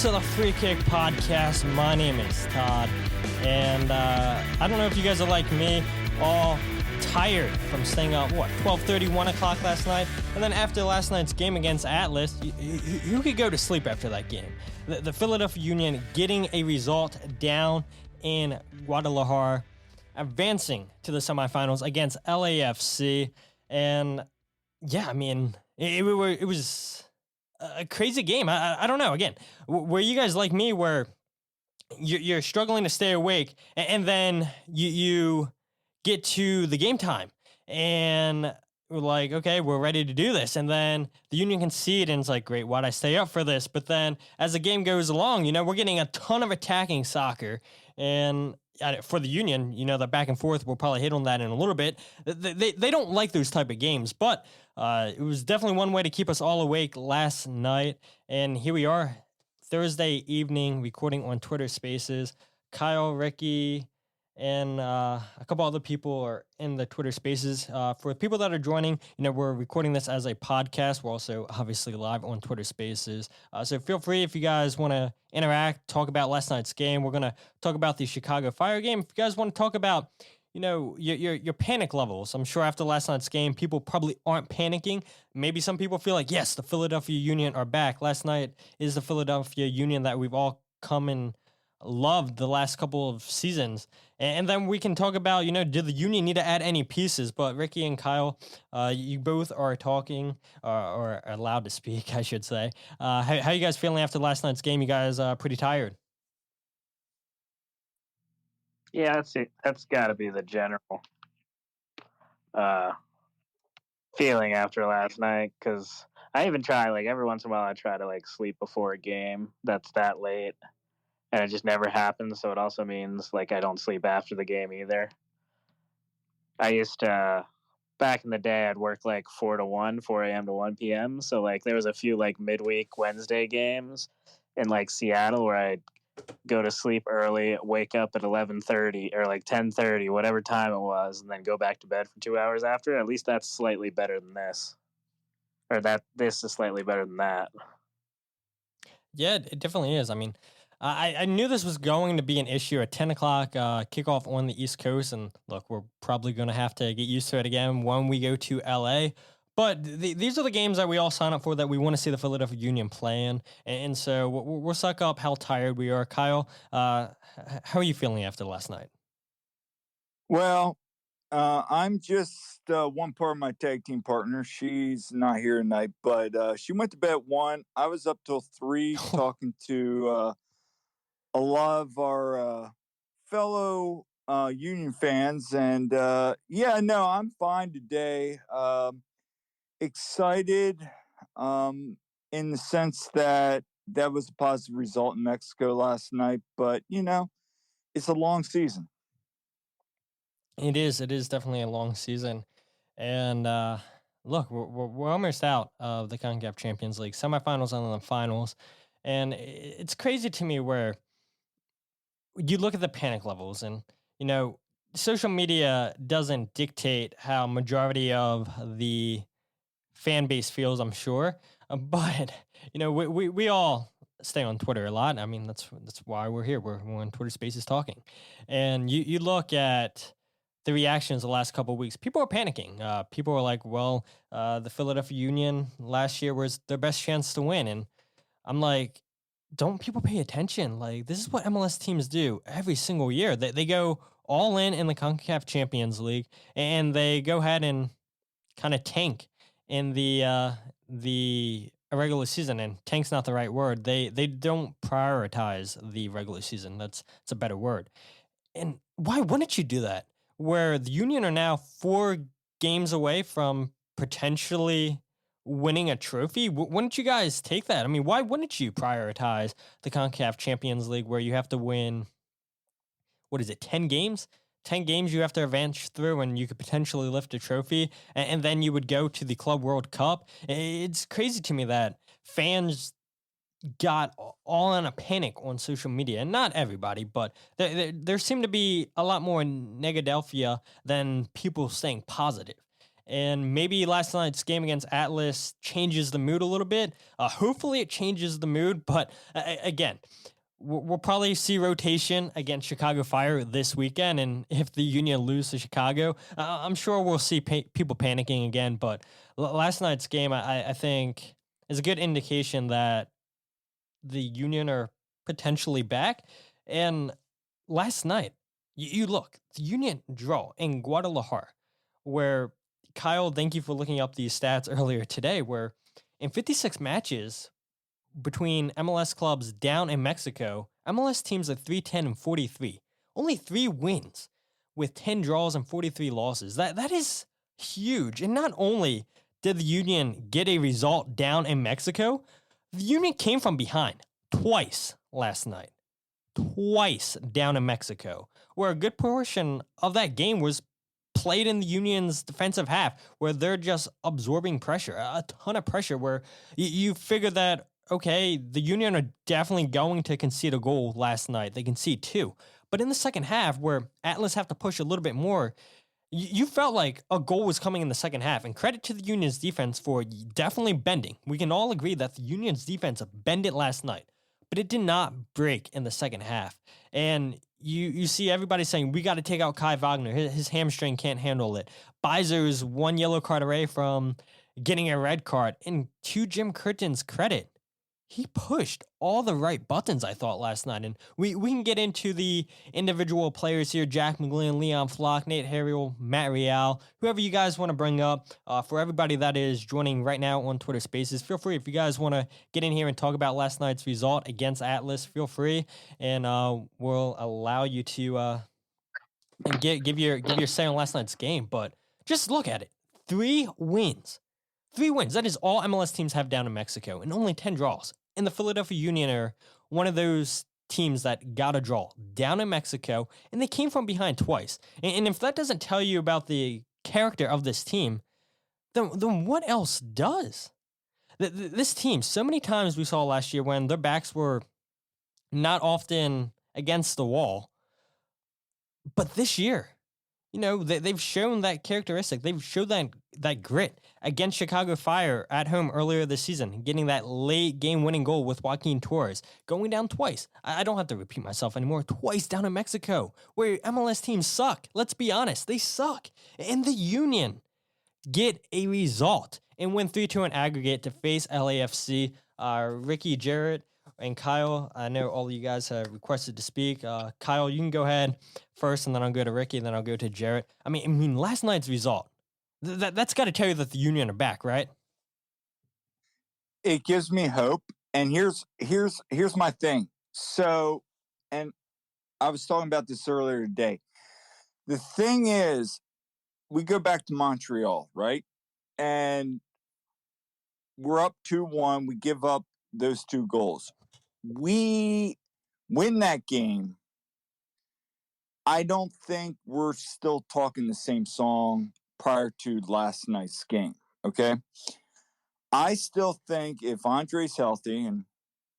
to the Free Kick Podcast. My name is Todd, and I don't know if you guys are like me, all tired from staying up, 12:30, 1 o'clock last night, and then after last night's game against Atlas, who could go to sleep after that game? The Philadelphia Union getting a result down in Guadalajara, advancing to the semifinals against LAFC, and yeah, I mean, it was a crazy game. I don't know. Again, were you guys like me where you're struggling to stay awake and then you get to the game time and we're like, okay, we're ready to do this. And then the Union concede and it's like, great, why'd I stay up for this? But then as the game goes along, we're getting a ton of attacking soccer. And for the Union, the back and forth, we'll probably hit on that in a little bit. They don't like those type of games, but it was definitely one way to keep us all awake last night. And here we are, Thursday evening, recording on Twitter Spaces. Kyle, Ricky, and a couple other people are in the Twitter Spaces. For people that are joining, we're recording this as a podcast. We're also obviously live on Twitter Spaces. So feel free if you guys want to interact, talk about last night's game. We're going to talk about the Chicago Fire game. If you guys want to talk about, your panic levels. I'm sure after last night's game, people probably aren't panicking. Maybe some people feel like, yes, the Philadelphia Union are back. Last night is the Philadelphia Union that we've all come and loved the last couple of seasons. And then we can talk about, did the Union need to add any pieces? But Ricky and Kyle, you both are talking or allowed to speak, I should say. How you guys feeling after last night's game? You guys pretty tired? Yeah, that's got to be the general feeling after last night, because I even try, every once in a while I try to sleep before a game that's that late, and it just never happens. So it also means I don't sleep after the game either. I used to, back in the day, I'd work 4 to 1, 4 a.m. to 1 p.m. So there was a few midweek Wednesday games in Seattle where I'd go to sleep early, wake up at 11:30 or 10:30, whatever time it was, and then go back to bed for 2 hours after. At least that's slightly better than this. Or this is slightly better than that. Yeah, it definitely is. I mean, I knew this was going to be an issue at 10 o'clock kickoff on the East Coast. And look, we're probably going to have to get used to it again when we go to LA. But these are the games that we all sign up for that we want to see the Philadelphia Union playing. And so we'll suck up how tired we are. Kyle, how are you feeling after last night? Well, I'm just one part of my tag team partner. She's not here tonight, but she went to bed at 1. I was up till 3 talking to a lot of our fellow Union fans. And I'm fine today. Excited in the sense that was a positive result in Mexico last night, but it's a long season. It is definitely a long season. And look, we're almost out of the CONCACAF Champions League semifinals and then the finals. And it's crazy to me where you look at the panic levels and social media doesn't dictate how majority of the fan base feels, I'm sure, but we all stay on Twitter a lot. I mean, that's why we're here. We're on Twitter Spaces talking, and you look at the reactions the last couple of weeks. People are panicking. People are like, well, the Philadelphia Union last year was their best chance to win, and I'm like, don't people pay attention? This is what MLS teams do every single year. They go all in the CONCACAF Champions League, and they go ahead and kind of tank in the regular season. And tank's not the right word. They don't prioritize the regular season. That's a better word. And why wouldn't you do that? Where the Union are now 4 games away from potentially winning a trophy, wouldn't you guys take that? I mean, why wouldn't you prioritize the CONCACAF Champions League where you have to win, 10 games? 10 games you have to advance through and you could potentially lift a trophy, and then you would go to the Club World Cup. It's crazy to me that fans got all in a panic on social media, and not everybody, but there seemed to be a lot more Negadelphia than people staying positive. And maybe last night's game against Atlas changes the mood a little bit. Hopefully it changes the mood, but again, we'll probably see rotation against Chicago Fire this weekend. And if the Union lose to Chicago, I'm sure we'll see people panicking again. But last night's game, I think, is a good indication that the Union are potentially back. And last night, you look, the Union draw in Guadalajara, where Kyle, thank you for looking up these stats earlier today, where in 56 matches between MLS clubs down in Mexico, MLS teams are 3-10 and 43. Only 3 wins with 10 draws and 43 losses. That is huge. And not only did the Union get a result down in Mexico, the Union came from behind twice last night. Twice down in Mexico, where a good portion of that game was played in the Union's defensive half, where they're just absorbing pressure, a ton of pressure, where you figure that, okay, the Union are definitely going to concede a goal last night. They concede 2. But in the second half, where Atlas have to push a little bit more, you felt like a goal was coming in the second half. And credit to the Union's defense for definitely bending. We can all agree that the Union's defense bended last night, but it did not break in the second half. And you see everybody saying, we got to take out Kai Wagner. His hamstring can't handle it. Beiser's 1 yellow card away from getting a red card. And to Jim Curtin's credit, he pushed all the right buttons, I thought, last night. And we can get into the individual players here: Jack McGlynn, Leon Flock, Nate Harriel, Matt Real, whoever you guys want to bring up. For everybody that is joining right now on Twitter Spaces, feel free. If you guys want to get in here and talk about last night's result against Atlas, feel free, and we'll allow you to give your say on last night's game. But just look at it: 3 wins. 3 wins. That is all MLS teams have down in Mexico, and only 10 draws. And the Philadelphia Union are one of those teams that got a draw down in Mexico, and they came from behind twice. And if that doesn't tell you about the character of this team, then what else does? This team, so many times we saw last year when their backs were not often against the wall, but this year, you know, they've shown that characteristic. They've shown that grit against Chicago Fire at home earlier this season, getting that late game-winning goal with Joaquin Torres, going down twice. I don't have to repeat myself anymore. Twice down in Mexico, where MLS teams suck. Let's be honest, they suck. And the Union get a result and win 3-2 in aggregate to face LAFC. Ricky, Jarrett, and Kyle, I know all of you guys have requested to speak. Kyle, you can go ahead first, and then I'll go to Ricky, and then I'll go to Jarrett. I mean, last night's result, that's got to tell you that the Union are back, right? It gives me hope. And here's my thing. So, and I was talking about this earlier today. The thing is, we go back to Montreal, right? And we're up 2-1. We give up those 2 goals. We win that game. I don't think we're still talking the same song prior to last night's game, okay? I still think if Andre's healthy, and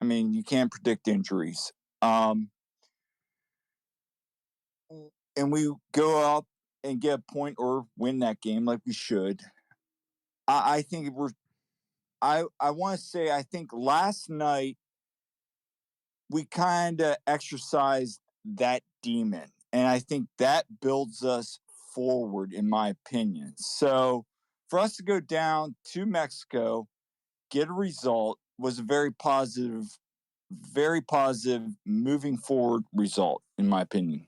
I mean, you can't predict injuries, and we go up and get a point or win that game like we should, I think I want to say, I think last night we kind of exercised that demon. And I think that builds us forward, in my opinion. So for us to go down to Mexico, get a result, was a very positive moving forward result, in my opinion.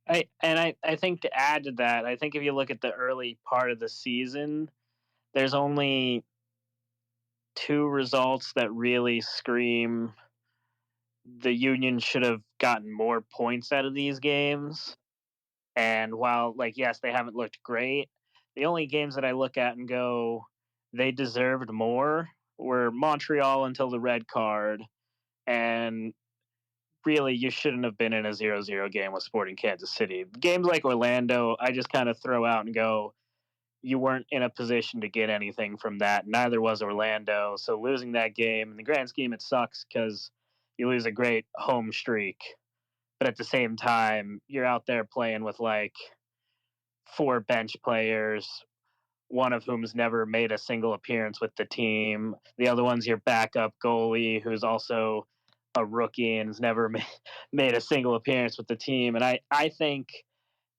I think to add to that, I think if you look at the early part of the season, there's only 2 results that really scream the Union should have gotten more points out of these games. And while, like, yes, they haven't looked great, the only games that I look at and go, they deserved more, were Montreal until the red card. And really, you shouldn't have been in a 0-0 game with Sporting Kansas City. Games like Orlando, I just kind of throw out and go, you weren't in a position to get anything from that. Neither was Orlando. So losing that game, in the grand scheme, it sucks because you lose a great home streak. But at the same time, you're out there playing with like 4 bench players, one of whom's never made a single appearance with the team. The other one's your backup goalie, who's also a rookie and has never made a single appearance with the team. And I think,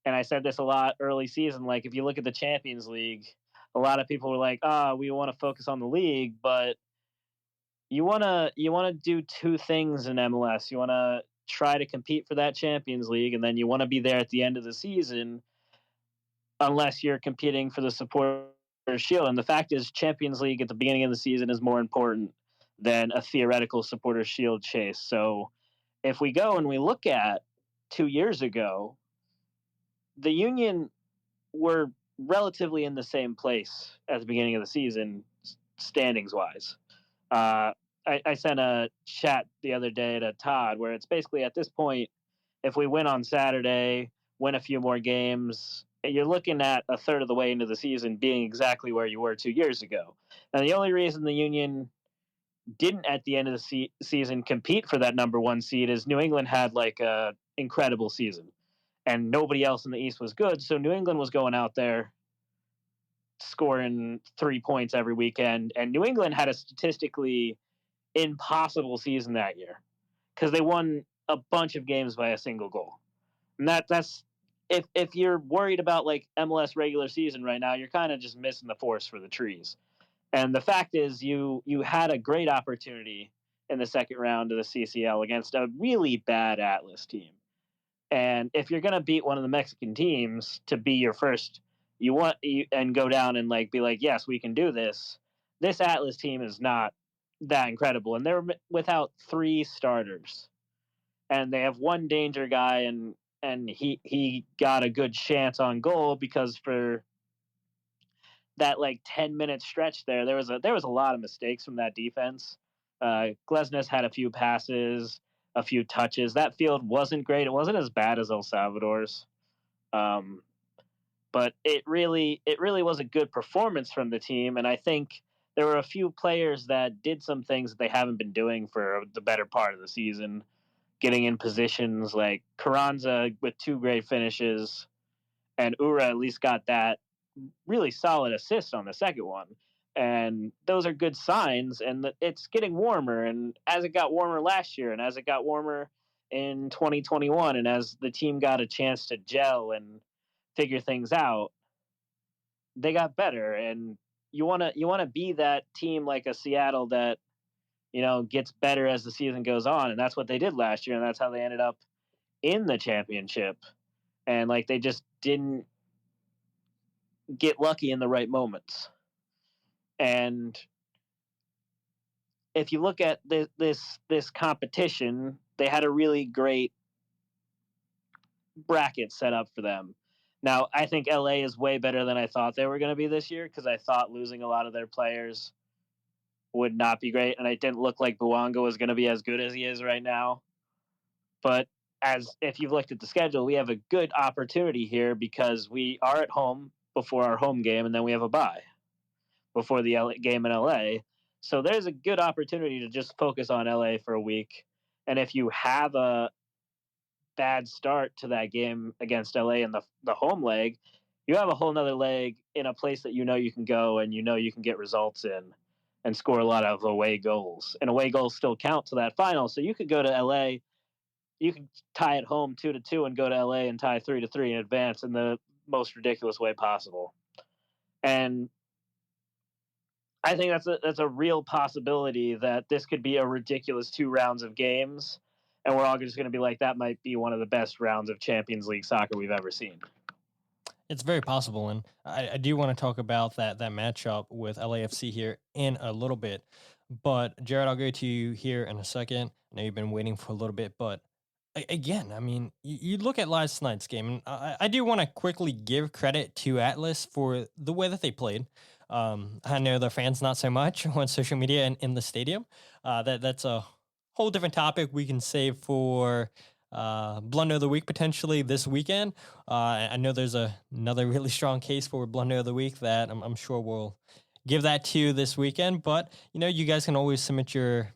and I said this a lot early season, like if you look at the Champions League, a lot of people were like, we want to focus on the league, but you wanna do two things in MLS. You wanna try to compete for that Champions League, and then you want to be there at the end of the season, unless you're competing for the Supporters Shield. And the fact is, Champions League at the beginning of the season is more important than a theoretical Supporters Shield chase. So if we go and we look at 2 years ago, the Union were relatively in the same place at the beginning of the season, standings wise. I sent a chat the other day to Todd where it's basically at this point, if we win on Saturday, win a few more games, you're looking at a third of the way into the season being exactly where you were 2 years ago. And the only reason the Union didn't at the end of the season compete for that number one seed is New England had like a incredible season and nobody else in the East was good. So New England was going out there scoring 3 points every weekend. And New England had a statistically impossible season that year because they won a bunch of games by a single goal. And that's if you're worried about like MLS regular season right now, you're kind of just missing the forest for the trees. And the fact is, you had a great opportunity in the second round of the CCL against a really bad Atlas team. And if you're gonna beat one of the Mexican teams to be your first, and go down and like be like, yes, we can do this. This Atlas team is not that incredible, and they're without 3 starters, and they have one danger guy, and he got a good chance on goal because for that like 10-minute stretch there was a lot of mistakes from that defense. Glesnes had a few passes, a few touches. That field wasn't great. It wasn't as bad as El Salvador's, but it really was a good performance from the team. And I think there were a few players that did some things that they haven't been doing for the better part of the season, getting in positions like Carranza with 2 great finishes, and Ura at least got that really solid assist on the second one. And those are good signs, and it's getting warmer. And as it got warmer last year, and as it got warmer in 2021, and as the team got a chance to gel and figure things out, they got better. And you want to be that team like a Seattle that, gets better as the season goes on. And that's what they did last year. And that's how they ended up in the championship. And like, they just didn't get lucky in the right moments. And if you look at this competition, they had a really great bracket set up for them. Now, I think LA is way better than I thought they were going to be this year, because I thought losing a lot of their players would not be great, and it didn't look like Bouanga was going to be as good as he is right now. But if you've looked at the schedule, we have a good opportunity here because we are at home before our home game, and then we have a bye before the game in LA. So there's a good opportunity to just focus on LA for a week. And if you have a bad start to that game against LA in the home leg, you have a whole nother leg in a place that you can go and you can get results in and score a lot of away goals. And away goals still count to that final. So you could go to LA, you could tie at home 2-2 and go to LA and tie 3-3 in advance in the most ridiculous way possible. And I think that's a real possibility that this could be a ridiculous 2 rounds of games, and we're all just going to be like, that might be one of the best rounds of Champions League soccer we've ever seen. It's very possible, and I do want to talk about that matchup with LAFC here in a little bit. But Jared, I'll go to you here in a second. I know you've been waiting for a little bit, but again, I mean, you look at last night's game, and I do want to quickly give credit to Atlas for the way that they played. I know the fans not so much on social media and in the stadium. That's a whole different topic we can save for Blunder of the Week potentially this weekend. I know there's another really strong case for Blunder of the Week that I'm sure we'll give that to you this weekend. But you guys can always submit your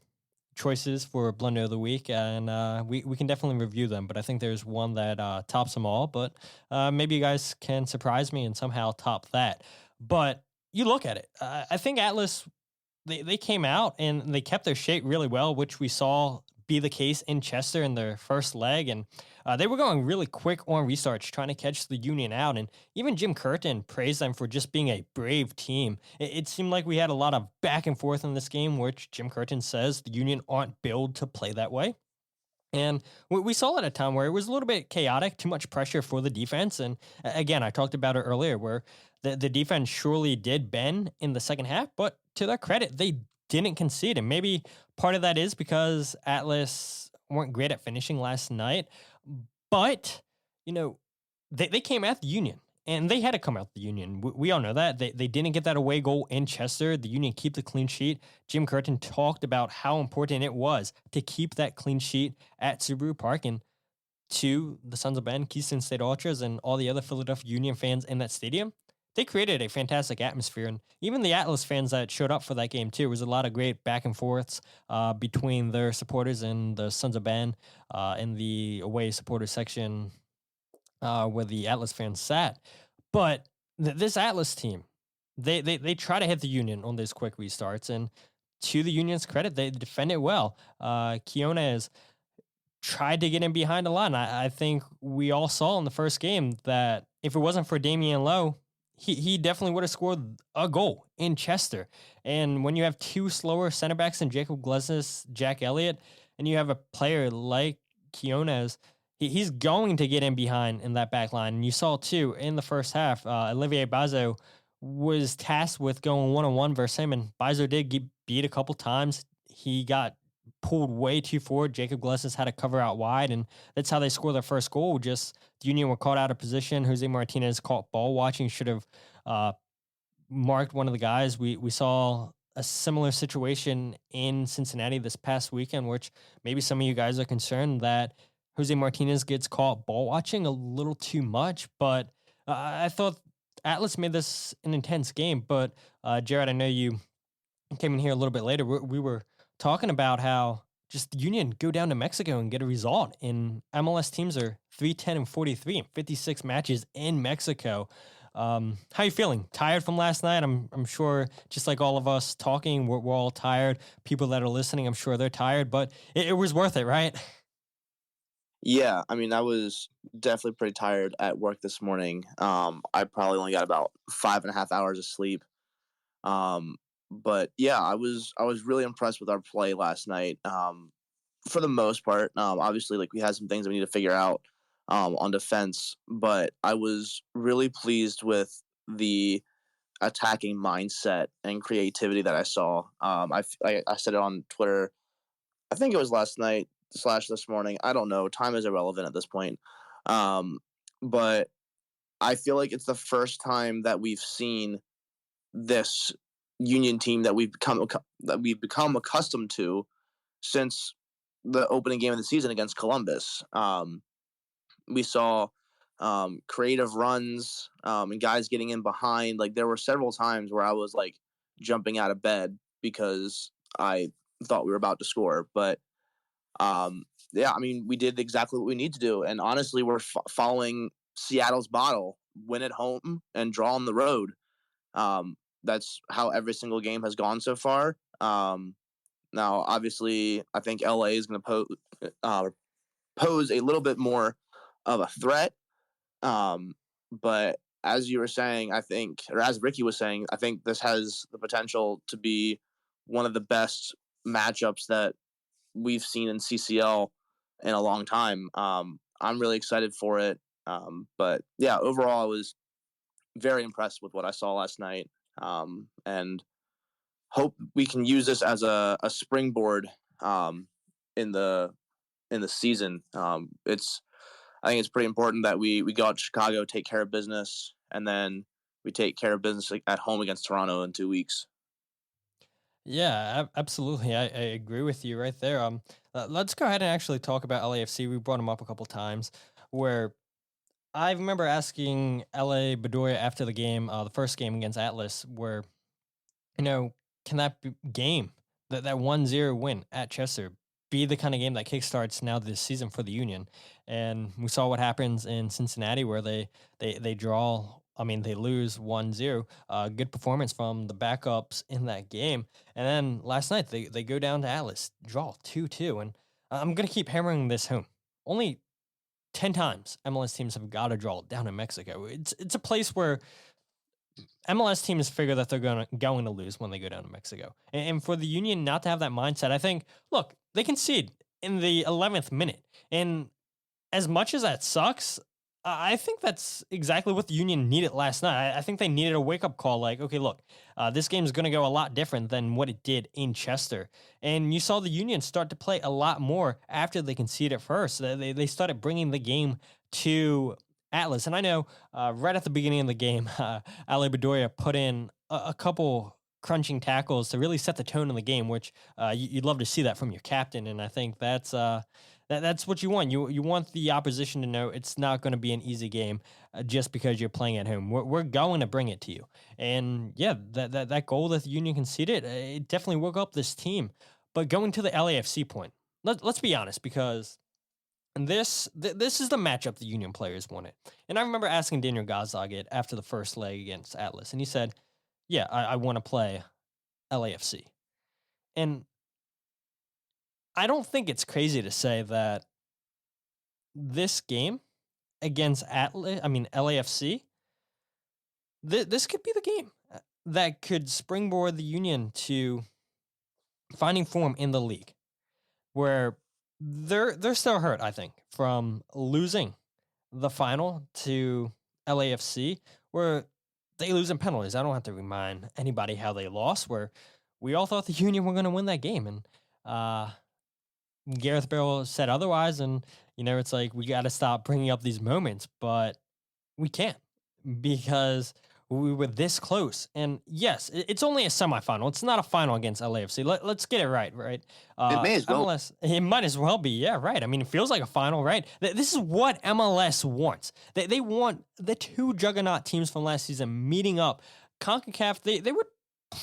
choices for Blunder of the Week, and we can definitely review them. But I think there's one that tops them all. But maybe you guys can surprise me and somehow top that. But you look at it. I think Atlas, they came out and they kept their shape really well, which we saw be the case in Chester in their first leg. And they were going really quick on restarts, trying to catch the Union out. And even Jim Curtin praised them for just being a brave team. It seemed like we had a lot of back and forth in this game, which Jim Curtin says the Union aren't built to play that way. And we saw at a time where it was a little bit chaotic, too much pressure for the defense. And again, I talked about it earlier where the defense surely did bend in the second half, but to their credit, they didn't concede. And maybe part of that is because Atlas weren't great at finishing last night. But, they came at the Union. And they had to come out the Union. We all know that. They didn't get that away goal in Chester. The Union keep the clean sheet. Jim Curtin talked about how important it was to keep that clean sheet at Subaru Park. And to the Sons of Ben, Keystone State Ultras, and all the other Philadelphia Union fans in that stadium, they created a fantastic atmosphere. And even the Atlas fans that showed up for that game, too, it was a lot of great back and forths between their supporters and the Sons of Ben in the away supporter section where the Atlas fans sat. But this Atlas team, they try to hit the Union on those quick restarts, and to the Union's credit, they defend it well. Quinones tried to get in behind a lot, and I think we all saw in the first game that if it wasn't for Damian Lowe, he definitely would have scored a goal in Chester. And when you have two slower center backs in Jacob Glesnes, Jack Elliott, and you have a player like Quinones, he's going to get in behind in that back line. And you saw, too, in the first half, Olivier Bazo was tasked with going one-on-one versus him, and Bazo did get beat a couple times. He got pulled way too forward. Jacob Glesnes had to cover out wide, and that's how they scored their first goal. Just the Union were caught out of position. Jose Martinez caught ball watching, should have marked one of the guys. We saw a similar situation in Cincinnati this past weekend, which maybe some of you guys are concerned that Jose Martinez gets caught ball watching a little too much, but I thought Atlas made this an intense game. But Jared, I know you came in here a little bit later. We were talking about how just the Union go down to Mexico and get a result. And MLS teams are 3-10-43 in 56 matches in Mexico. How are you feeling? Tired from last night? I'm sure, just like all of us talking, we're all tired. People that are listening, I'm sure they're tired, but it was worth it, right? Yeah, I mean, I was definitely pretty tired at work this morning. I probably only got about 5.5 hours of sleep. But yeah, I was really impressed with our play last night. For the most part, obviously, like we had some things that we need to figure out on defense, but I was really pleased with the attacking mindset and creativity that I saw. I said it on Twitter. I think it was last night / this morning. I don't know. Time is irrelevant at this point. But I feel like it's the first time that we've seen this Union team that we've become accustomed to since the opening game of the season against Columbus. We saw creative runs and guys getting in behind. Like there were several times where I was like jumping out of bed because I thought we were about to score, but yeah, I mean, we did exactly what we need to do. And honestly, we're following Seattle's model: win at home and draw on the road. That's how every single game has gone so far. Now, obviously, I think LA is going to pose a little bit more of a threat. But as you were saying, I think, or as Ricky was saying, I think this has the potential to be one of the best matchups that we've seen in CCL in a long time. I'm really excited for it. But yeah, overall, I was very impressed with what I saw last night, and hope we can use this as a springboard in the season. I think it's pretty important that we go out to Chicago, take care of business, and then we take care of business at home against Toronto in 2 weeks. Yeah, absolutely. I agree with you right there. Let's go ahead and actually talk about LAFC. We brought them up a couple times, where I remember asking LA Bedoya after the game, the first game against Atlas, where, can that game that 1-0 win at Chester be the kind of game that kickstarts now this season for the Union. And we saw what happens in Cincinnati where they draw. I mean, they lose 1-0. Good performance from the backups in that game. And then last night, they go down to Atlas, draw 2-2. And I'm going to keep hammering this home. Only 10 times MLS teams have got to draw down in Mexico. It's a place where MLS teams figure that they're going to lose when they go down to Mexico. And for the Union not to have that mindset, I think, look, they concede in the 11th minute. And as much as that sucks, I think that's exactly what the Union needed last night. I think they needed a wake-up call like, okay, look, this game is going to go a lot different than what it did in Chester. And you saw the Union start to play a lot more after they conceded first. They started bringing the game to Atlas. And I know right at the beginning of the game, Ale Bedoya put in a couple crunching tackles to really set the tone in the game, which you'd love to see that from your captain. And I think that's what you want. You want the opposition to know it's not going to be an easy game just because you're playing at home. We're going to bring it to you. And yeah, that goal that the Union conceded, it definitely woke up this team. But going to the LAFC point, let's be honest, because this is the matchup the Union players wanted. And I remember asking Daniel Gazdag after the first leg against Atlas, and he said, yeah, I want to play LAFC. And I don't think it's crazy to say that this game against LAFC, this could be the game that could springboard the Union to finding form in the league, where they're still hurt, I think, from losing the final to LAFC, where they lose in penalties. I don't have to remind anybody how they lost, where we all thought the Union were going to win that game. And Gareth Bale said otherwise, and it's like we got to stop bringing up these moments, but we can't because we were this close. And yes, it's only a semifinal. It's not a final against LAFC. Let's get it right? It may as well. It might as well be. Yeah, right. I mean, it feels like a final, right? This is what MLS wants. They want the two juggernaut teams from last season meeting up. CONCACAF, they would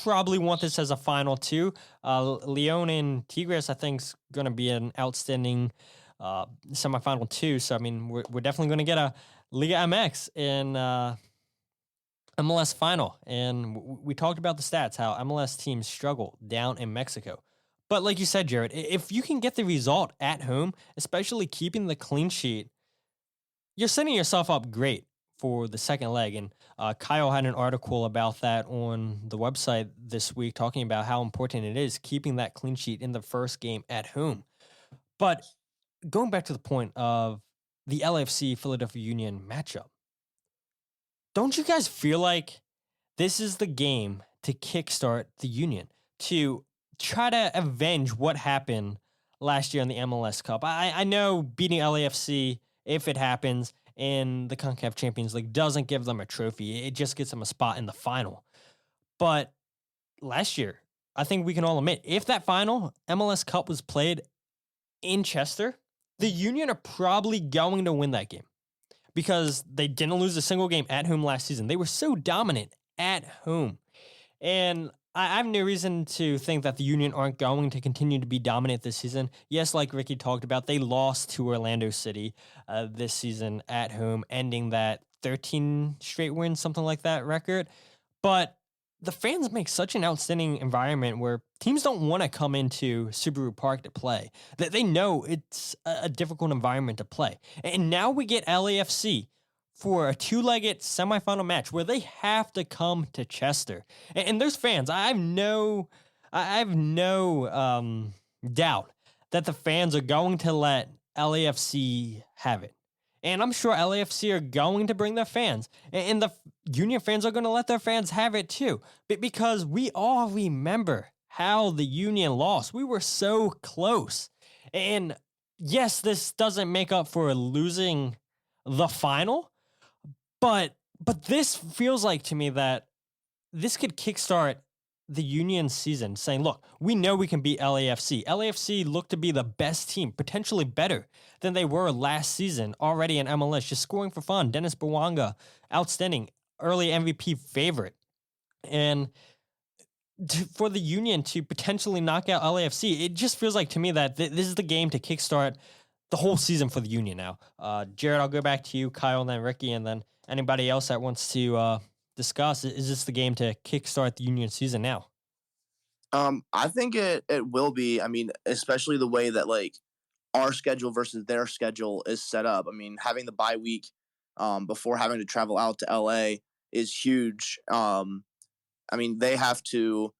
probably want this as a final too. Leon and Tigres, I think, is going to be an outstanding semifinal too. So I mean, we're definitely going to get a Liga MX in MLS final. And we talked about the stats, how MLS teams struggle down in Mexico. But like you said, Jared, if you can get the result at home, especially keeping the clean sheet, you're setting yourself up great for the second leg. And Kyle had an article about that on the website this week, talking about how important it is keeping that clean sheet in the first game at home. But going back to the point of the LAFC Philadelphia Union matchup, don't you guys feel like this is the game to kickstart the Union, to try to avenge what happened last year in the MLS Cup? I know beating LAFC, if it happens, in the CONCACAF Champions League doesn't give them a trophy. It just gets them a spot in the final. But last year, I think we can all admit, if that final MLS Cup was played in Chester, the Union are probably going to win that game because they didn't lose a single game at home last season. They were so dominant at home. And I have no reason to think that the Union aren't going to continue to be dominant this season. Yes, like Ricky talked about, they lost to Orlando City this season at home, ending that 13 straight wins, something like that record. But the fans make such an outstanding environment where teams don't want to come into Subaru Park to play. They know it's a difficult environment to play. And now we get LAFC for a two-legged semifinal match where they have to come to Chester. And those fans, I have no doubt that the fans are going to let LAFC have it. And I'm sure LAFC are going to bring their fans. And the Union fans are going to let their fans have it too. Because we all remember how the Union lost. We were so close. And yes, this doesn't make up for losing the final. But this feels like to me that this could kickstart the Union season, saying, look, we know we can beat LAFC. LAFC looked to be the best team, potentially better than they were last season, already in MLS, just scoring for fun. Dennis Bouanga, outstanding, early MVP favorite. And for the Union to potentially knock out LAFC. It just feels like to me that this is the game to kickstart the whole season for the Union now. Jared, I'll go back to you, Kyle, and then Ricky, and then anybody else that wants to discuss. Is this the game to kickstart the Union season now? I think it will be. I mean, especially the way that like our schedule versus their schedule is set up. I mean, having the bye week before having to travel out to LA is huge. I mean, they have to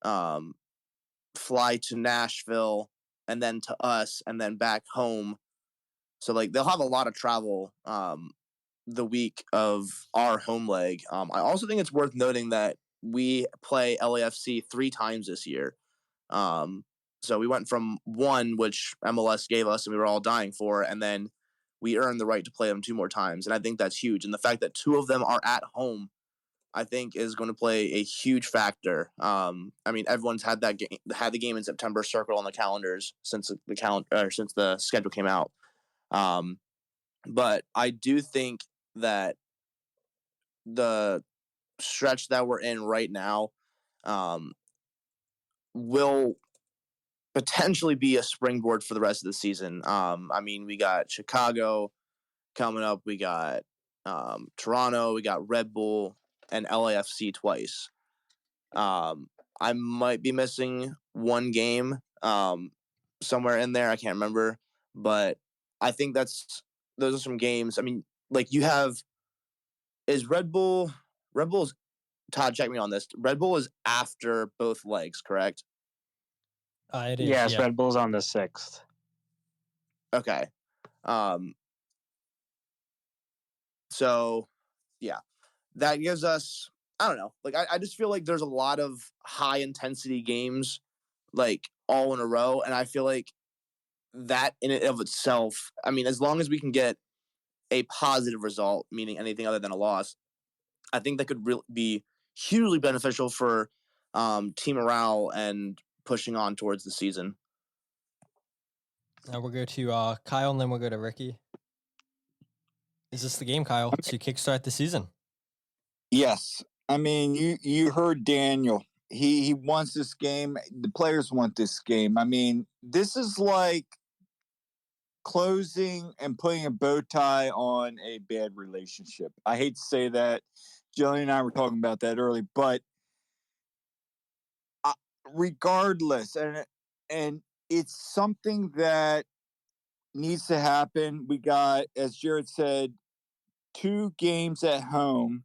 fly to Nashville and then to us and then back home. So like they'll have a lot of travel the week of our home leg. I also think it's worth noting that we play LAFC 3 times this year. So we went from 1, which MLS gave us and we were all dying for, and then we earned the right to play them 2 more times. And I think that's huge. And the fact that 2 of them are at home, I think, is going to play a huge factor. I mean, everyone's had the game in September circled on the calendars since the schedule came out. But I do think that the stretch that we're in right now will potentially be a springboard for the rest of the season. I mean, we got Chicago coming up. We got Toronto. We got Red Bull and LAFC twice. I might be missing 1 game somewhere in there. I can't remember. But I think those are some games. I mean, like is Red Bull's, Todd, check me on this. Red Bull is after both legs, correct? It is. Yes, yeah. Red Bull's on the 6th. Okay. So, yeah. That gives us, I don't know. Like, I just feel like there's a lot of high-intensity games, like, all in a row. And I feel like that in and of itself, I mean, as long as we can get a positive result, meaning anything other than a loss, I think that could really be hugely beneficial for team morale and pushing on towards the season. Now we'll go to Kyle, and then we'll go to Ricky. Is this the game, Kyle, to kickstart the season? Yes. I mean, you heard Daniel. He wants this game. The players want this game. I mean, this is like closing and putting a bow tie on a bad relationship. I hate to say that. Jillian and I were talking about that early, but regardless, and it's something that needs to happen. We got, as Jared said, 2 games at home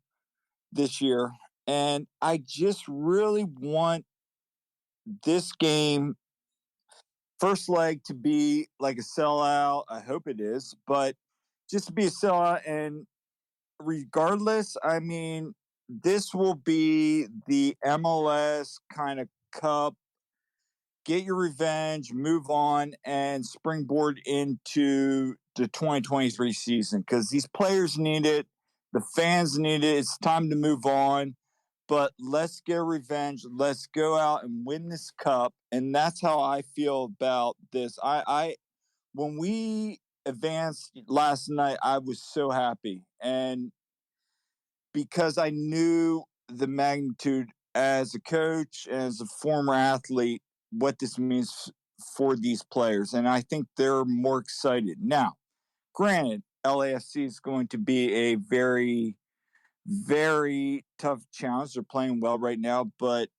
this year, and I just really want this game, first leg, to be like a sellout. I hope it is, but just to be a sellout. And regardless, I mean, this will be the MLS kind of cup. Get your revenge, move on, and springboard into the 2023 season, because these players need it. The fans need it. It's time to move on. But let's get revenge. Let's go out and win this cup. And that's how I feel about this. When we advanced last night, I was so happy. And because I knew the magnitude as a coach, as a former athlete, what this means for these players. And I think they're more excited. Now, granted, LAFC is going to be a very, very tough challenge. They're playing well right now, but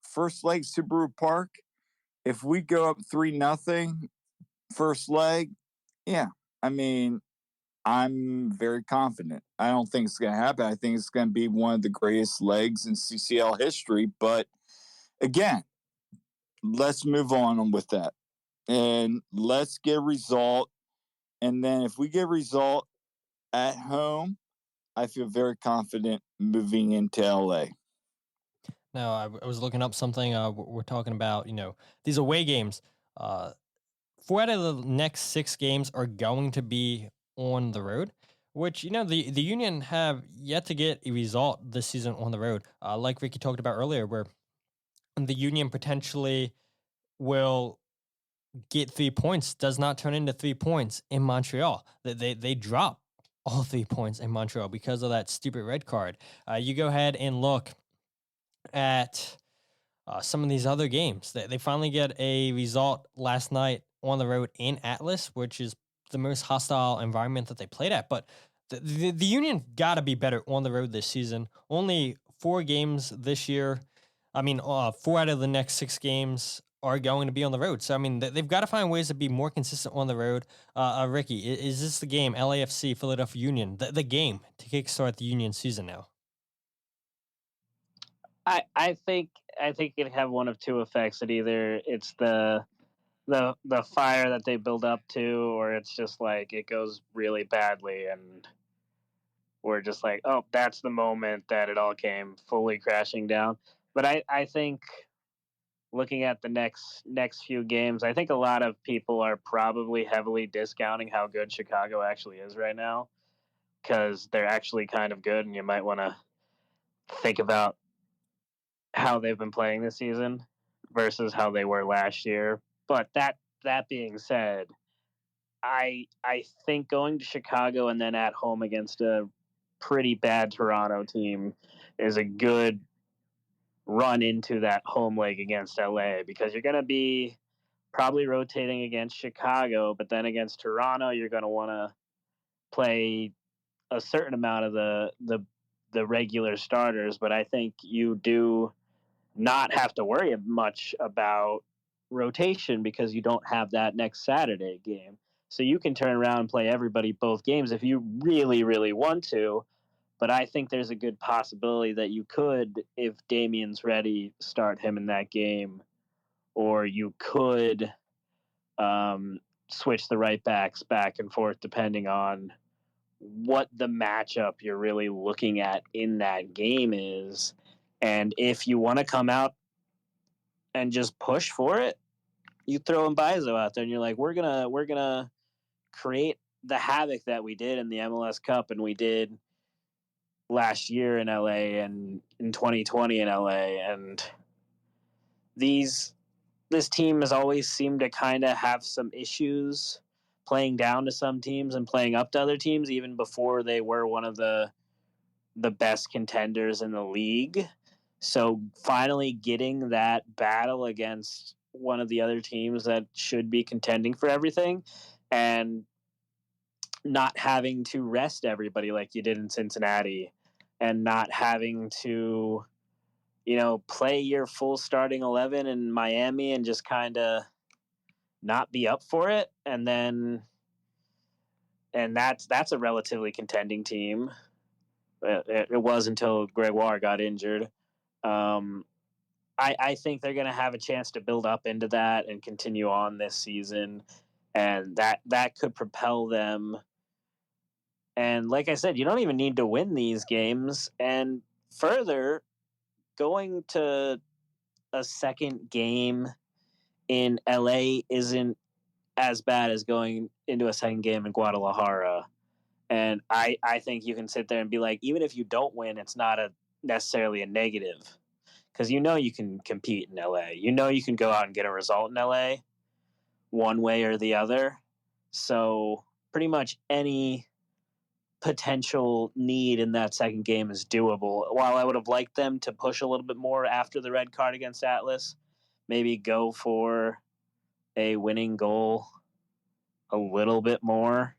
first leg, Subaru Park, if we go up 3-0 first leg, yeah, I mean, I'm very confident. I don't think it's going to happen. I think it's going to be one of the greatest legs in CCL history. But again, let's move on with that. And let's get a result. And then if we get a result at home, I feel very confident moving into LA. Now, I was looking up something. We're talking about, these away games. 4 out of the next 6 games are going to be on the road, which, the Union have yet to get a result this season on the road. Like Ricky talked about earlier, where the Union potentially will get 3 points, does not turn into 3 points in Montreal. They drop all 3 points in Montreal because of that stupid red card. You go ahead and look at some of these other games. They finally get a result last night on the road in Atlas, which is the most hostile environment that they played at. But the Union got to be better on the road this season. Only 4 games this year. I mean, 4 out of the next 6 games are going to be on the road. So, I mean, they've got to find ways to be more consistent on the road. Ricky, is this the game, LAFC, Philadelphia Union, the game to kickstart the Union season now? I think it could have one of two effects. That either it's the fire that they build up to, or it's just like it goes really badly and we're just like, oh, that's the moment that it all came fully crashing down. But I think looking at the next few games, I think a lot of people are probably heavily discounting how good Chicago actually is right now, because they're actually kind of good, and you might want to think about how they've been playing this season versus how they were last year. But that being said, I think going to Chicago and then at home against a pretty bad Toronto team is a good run into that home leg against LA, because you're going to be probably rotating against Chicago, but then against Toronto you're going to want to play a certain amount of the regular starters. But I think you do not have to worry much about rotation because you don't have that next Saturday game. So you can turn around and play everybody both games if you really, really want to. But I think there's a good possibility that you could, if Damian's ready, start him in that game. Or you could switch the right backs back and forth depending on what the matchup you're really looking at in that game is. And if you want to come out and just push for it, you throw Mbaizo out there and you're like, we're gonna create the havoc that we did in the MLS Cup and we did last year in LA and in 2020 in LA. And this team has always seemed to kind of have some issues playing down to some teams and playing up to other teams, even before they were one of the best contenders in the league. So finally getting that battle against one of the other teams that should be contending for everything and not having to rest everybody like you did in Cincinnati, and not having to, play your full starting 11 in Miami and just kind of not be up for it. And that's a relatively contending team. It was until Gregoire got injured. I think they're going to have a chance to build up into that and continue on this season, and that could propel them. And like I said, you don't even need to win these games. And further, going to a second game in LA isn't as bad as going into a second game in Guadalajara. And I think you can sit there and be like, even if you don't win, it's not necessarily a negative, because you can compete in LA. You can go out and get a result in LA one way or the other. So pretty much any potential need in that second game is doable. While I would have liked them to push a little bit more after the red card against Atlas, maybe go for a winning goal a little bit more.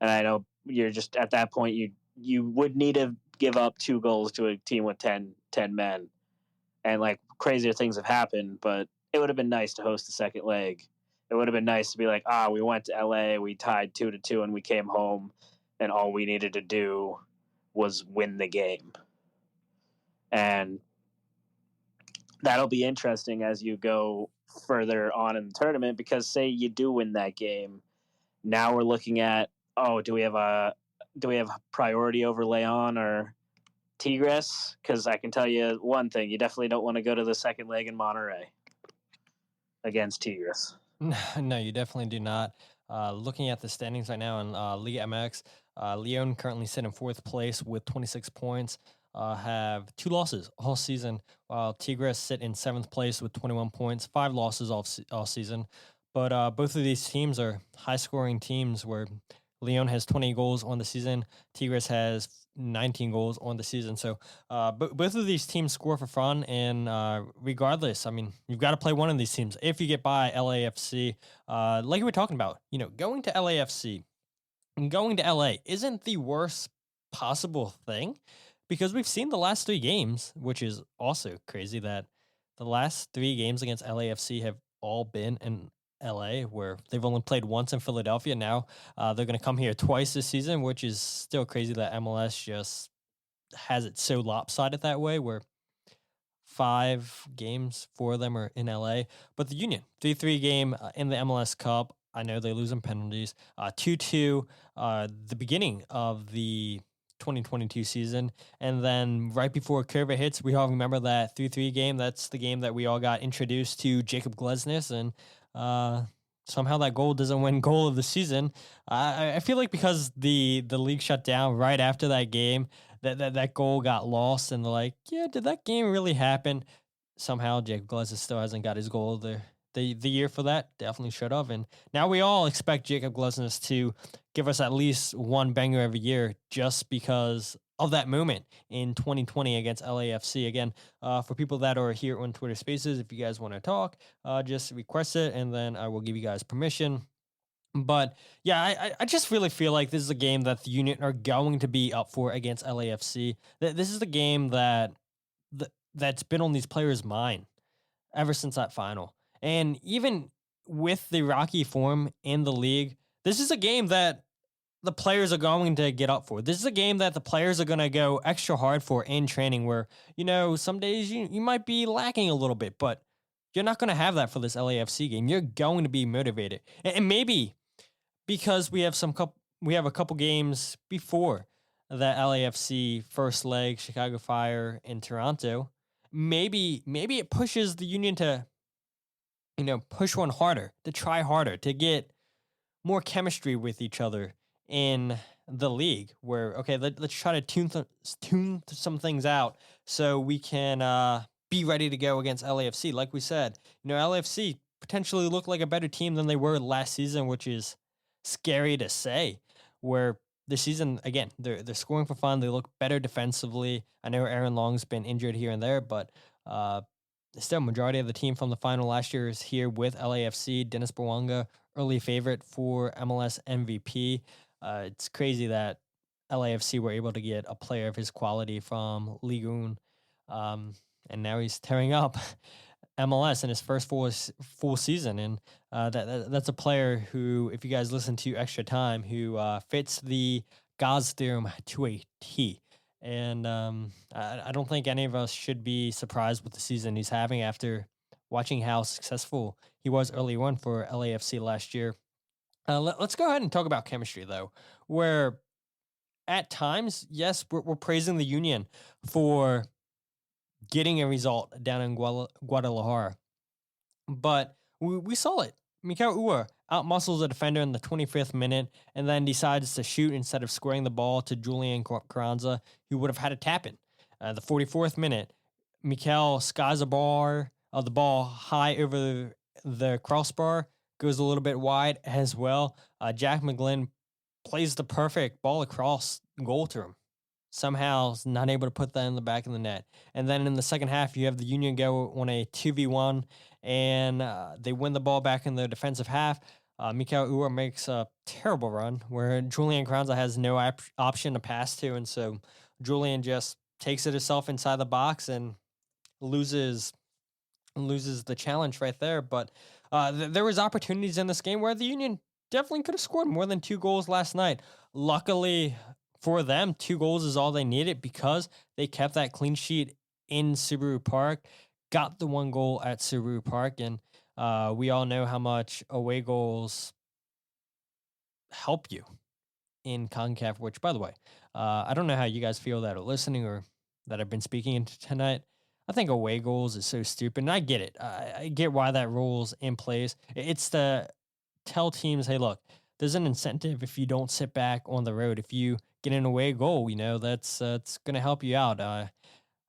And I know you're just at that point, you would need to give up 2 goals to a team with 10 men. And like crazier things have happened, but it would have been nice to host the second leg. It would have been nice to be like, we went to LA, we tied 2-2, and we came home, and all we needed to do was win the game. And that'll be interesting as you go further on in the tournament, because say you do win that game, now we're looking at, do we have priority over Leon or Tigres? Because I can tell you one thing, you definitely don't want to go to the second leg in Monterrey against Tigres. No, you definitely do not. Looking at the standings right now in Liga MX, Leon currently sit in 4th place with 26 points, have 2 losses all season, while Tigres sit in 7th place with 21 points, 5 losses all season. But both of these teams are high-scoring teams where Leon has 20 goals on the season. Tigres has 19 goals on the season. So both of these teams score for fun. And regardless, I mean, you've got to play one of these teams. If you get by LAFC, like we were talking about, going to LAFC and going to LA isn't the worst possible thing, because we've seen the last 3 games, which is also crazy that the last 3 games against LAFC have all been in LA, where they've only played once in Philadelphia. Now they're going to come here twice this season, which is still crazy that MLS just has it so lopsided that way, where 5 games, 4 of them are in LA. But the Union, 3-3 game in the MLS Cup. I know they lose in penalties. 2-2 the beginning of the 2022 season. And then right before COVID hits, we all remember that 3-3 game. That's the game that we all got introduced to Jacob Glesnes, and somehow that goal doesn't win goal of the season. I feel like because the league shut down right after that game, that goal got lost, and they're like, yeah, did that game really happen? Somehow Jacob Glesnes still hasn't got his goal of the year for that. Definitely should have. And now we all expect Jacob Glesnes to give us at least one banger every year, just because of that moment in 2020 against LAFC. Again, for people that are here on Twitter Spaces, if you guys want to talk, just request it, and then I will give you guys permission. But yeah, I just really feel like this is a game that the Union are going to be up for against LAFC. This is the game that's been on these players' mind ever since that final. And even with the rocky form in the league, this is a game that the players are going to get up for. This is a game that the players are going to go extra hard for in training, where, some days you might be lacking a little bit, but you're not going to have that for this LAFC game. You're going to be motivated. And maybe because we have a couple games before the LAFC first leg, Chicago Fire in Toronto, maybe it pushes the Union to push one harder, to try harder, to get more chemistry with each other in the league, where, okay, let's try to tune some things out so we can be ready to go against LAFC. Like we said, LAFC potentially look like a better team than they were last season, which is scary to say, where this season, again, they're scoring for fun. They look better defensively. I know Aaron Long's been injured here and there, but still, majority of the team from the final last year is here with LAFC. Dennis Bouanga, early favorite for MLS MVP. It's crazy that LAFC were able to get a player of his quality from Ligue 1, and now he's tearing up MLS in his first full season. And that's a player who, if you guys listen to Extra Time, who fits the Gauss theorem to a T. And I don't think any of us should be surprised with the season he's having after watching how successful he was early on for LAFC last year. Let's go ahead and talk about chemistry, though, where at times, yes, we're praising the Union for getting a result down in Guadalajara, but we saw it. Mikel Uhre outmuscles a defender in the 25th minute and then decides to shoot instead of squaring the ball to Julian Carranza, who would have had a tap-in. The 44th minute, Mikel skies the ball high over the crossbar, goes a little bit wide as well. Jack McGlynn plays the perfect ball across goal to him. Somehow is not able to put that in the back of the net. And then in the second half, you have the Union go on a 2v1, and they win the ball back in the defensive half. Mikel Uhre makes a terrible run where Julian Carranza has no option to pass to, and so Julian just takes it himself inside the box and loses the challenge right there. But there was opportunities in this game where the Union definitely could have scored more than 2 goals last night. Luckily for them, 2 goals is all they needed because they kept that clean sheet in Subaru Park, got the 1 goal at Subaru Park, and we all know how much away goals help you in CONCACAF, which, by the way, I don't know how you guys feel that are listening or that I've been speaking tonight. I think away goals is so stupid, and I get it. I get why that rule's in place. It's to tell teams, hey, look, there's an incentive if you don't sit back on the road. If you get an away goal, that's going to help you out.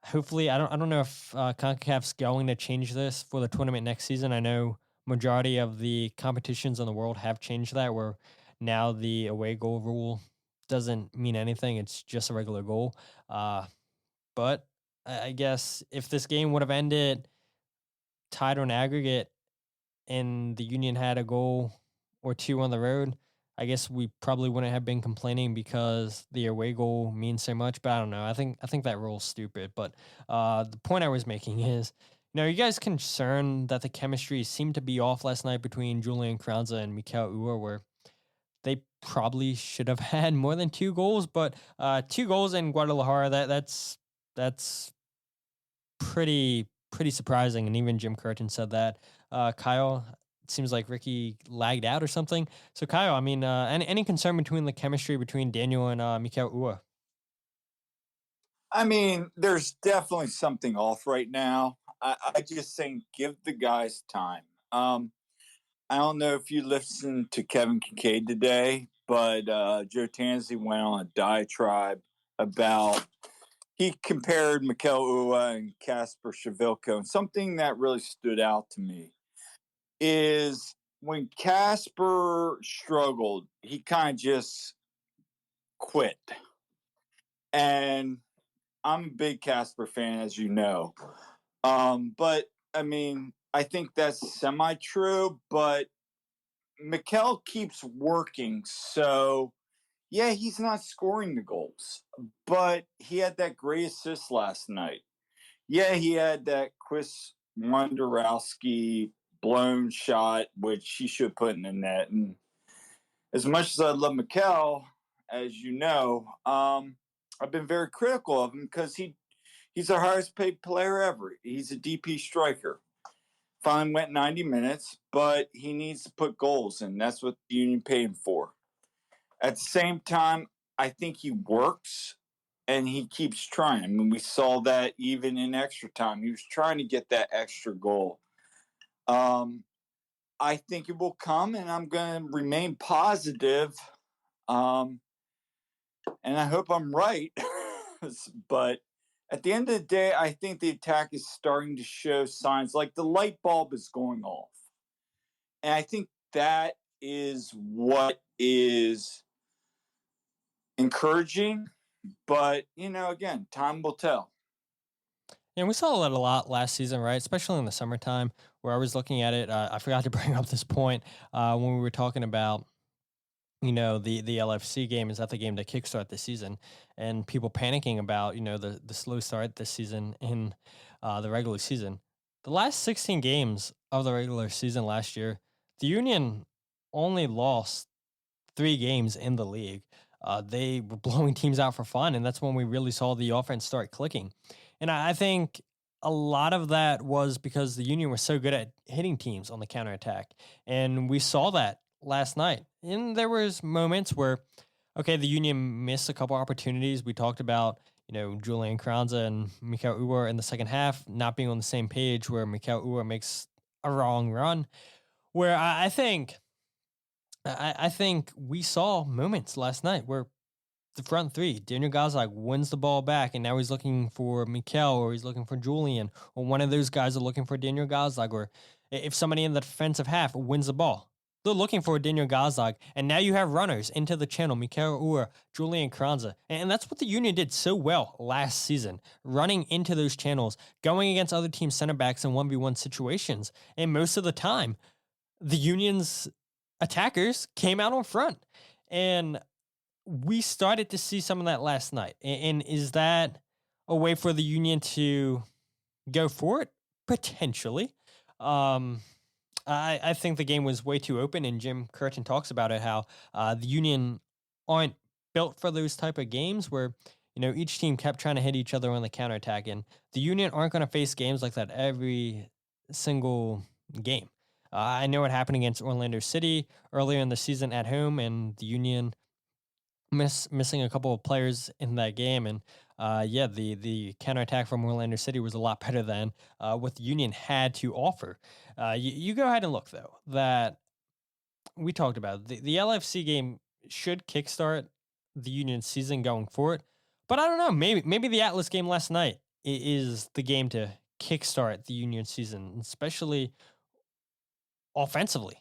Hopefully, I don't know if CONCACAF's going to change this for the tournament next season. I know majority of the competitions in the world have changed that, where now the away goal rule doesn't mean anything. It's just a regular goal. But I guess if this game would have ended tied on aggregate and the Union had a goal or two on the road, I guess we probably wouldn't have been complaining because the away goal means so much. But I don't know. I think that rule's stupid. But the point I was making is, are you guys concerned that the chemistry seemed to be off last night between Julian Kranza and Mikhail Uhre, where they probably should have had more than 2 goals, but 2 goals in Guadalajara, that's pretty surprising, and even Jim Curtin said that. Kyle, it seems like Ricky lagged out or something. So Kyle, I mean, any concern between the chemistry between Daniel and Mikhail Uhre? I mean, there's definitely something off right now. I just think give the guys time. I don't know if you listened to Kevin Kincaid today, but Joe Tansey went on a diatribe about, he compared Mikhail Uhre and Kasper Shavilko, and something that really stood out to me is when Kasper struggled, he kind of just quit. And I'm a big Kasper fan, as you know. But I mean, I think that's semi-true, but Mikhail keeps working. So, yeah, he's not scoring the goals, but he had that great assist last night. Yeah, he had that Chris Wondorowski blown shot, which he should put in the net. And as much as I love Mikhail, as you know, I've been very critical of him because he's our highest paid player ever. He's a DP striker. Finally went 90 minutes, but he needs to put goals in. That's what the Union paid him for. At the same time, I think he works and he keeps trying. I mean, we saw that even in extra time. He was trying to get that extra goal. I think it will come, and I'm going to remain positive. And I hope I'm right. But at the end of the day, I think the attack is starting to show signs, like the light bulb is going off. And I think that is what is encouraging. But, again, time will tell. Yeah, we saw that a lot last season, right? Especially in the summertime, where I was looking at it. I forgot to bring up this point when we were talking about, the LFC game. Is that the game to kickstart the season? And people panicking about, the slow start this season in the regular season. The last 16 games of the regular season last year, the Union only lost 3 games in the league. They were blowing teams out for fun, and that's when we really saw the offense start clicking. And I think a lot of that was because the Union was so good at hitting teams on the counterattack. And we saw that last night. And there was moments where, okay, the Union missed a couple opportunities. We talked about, Julian Kranza and Mikhail Uhre in the second half not being on the same page, where Mikhail Uhre makes a wrong run. Where I think we saw moments last night where the front three, Daniel Gazdag wins the ball back, and now he's looking for Mikhail, or he's looking for Julian, or one of those guys are looking for Daniel Gazdag, or if somebody in the defensive half wins the ball, they're looking for Daniel Gazdag, and now you have runners into the channel, Mikhail Uhre, Julian Kranza, and that's what the Union did so well last season, running into those channels, going against other teams' center backs in 1v1 situations, and most of the time, the Union's attackers came out on front, and we started to see some of that last night. And is that a way for the Union to go for it? Potentially. I think the game was way too open, and Jim Curtin talks about it, how the Union aren't built for those type of games where, each team kept trying to hit each other on the counterattack, and the Union aren't going to face games like that every single game. I know it happened against Orlando City earlier in the season at home, and the Union missing a couple of players in that game, and the counterattack from Orlando City was a lot better than what the Union had to offer. You go ahead and look, though, that we talked about. The LFC game should kickstart the Union season going forward, but I don't know, maybe the Atlas game last night is the game to kickstart the Union season, especially offensively,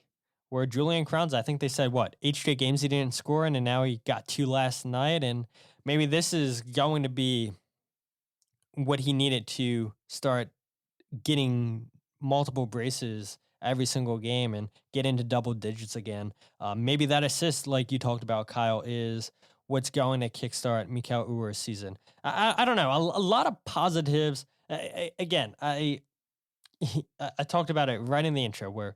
where Julian Crowns, I think they said, 8 straight games he didn't score in, and now he got 2 last night. And maybe this is going to be what he needed to start getting multiple braces every single game and get into double digits again. Maybe that assist, like you talked about, Kyle, is what's going to kickstart Mikael Uhre's season. I don't know. A lot of positives. Again, I talked about it right in the intro where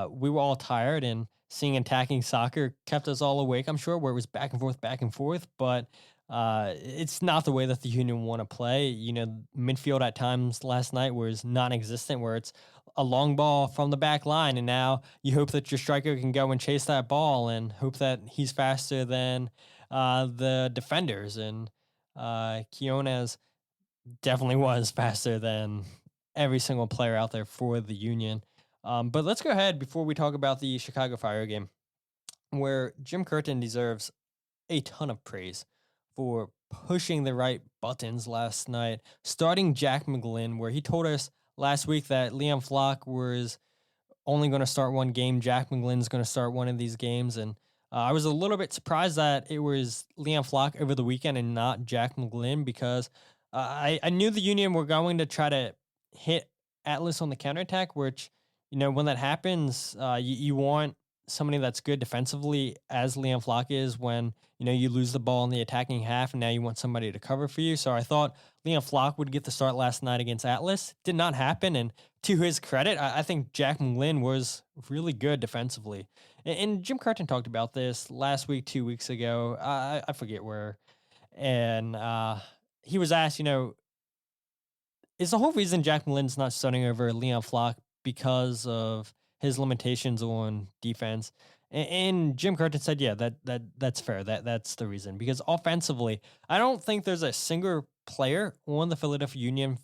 we were all tired, and seeing attacking soccer kept us all awake, I'm sure, where it was back and forth. But it's not the way that the Union want to play. You know, midfield at times last night was non-existent, where it's a long ball from the back line, and now you hope that your striker can go and chase that ball and hope that he's faster than the defenders. And Quinones definitely was faster than every single player out there for the Union. But let's go ahead before we talk about the Chicago Fire game, where Jim Curtin deserves a ton of praise for pushing the right buttons last night, starting Jack McGlynn, where he told us last week that Liam Flock was only going to start one game. Jack McGlynn's going to start one of these games. And I was a little bit surprised that it was Liam Flock over the weekend and not Jack McGlynn, because I knew the Union were going to try to hit Atlas on the counterattack, which, you know, when that happens, you want somebody that's good defensively, as Liam Flock is, when, you know, you lose the ball in the attacking half and now you want somebody to cover for you. So I thought Liam Flock would get the start last night against Atlas. Did not happen. And to his credit, I think Jack McGlynn was really good defensively. And Jim Curtin talked about this last week, 2 weeks ago. I forget where. And he was asked, you know, is the whole reason Jack McGlynn's not starting over Liam Flock because of his limitations on defense? And Jim Curtin said, yeah, that's fair. That's the reason. Because offensively, I don't think there's a single player on the Philadelphia Union's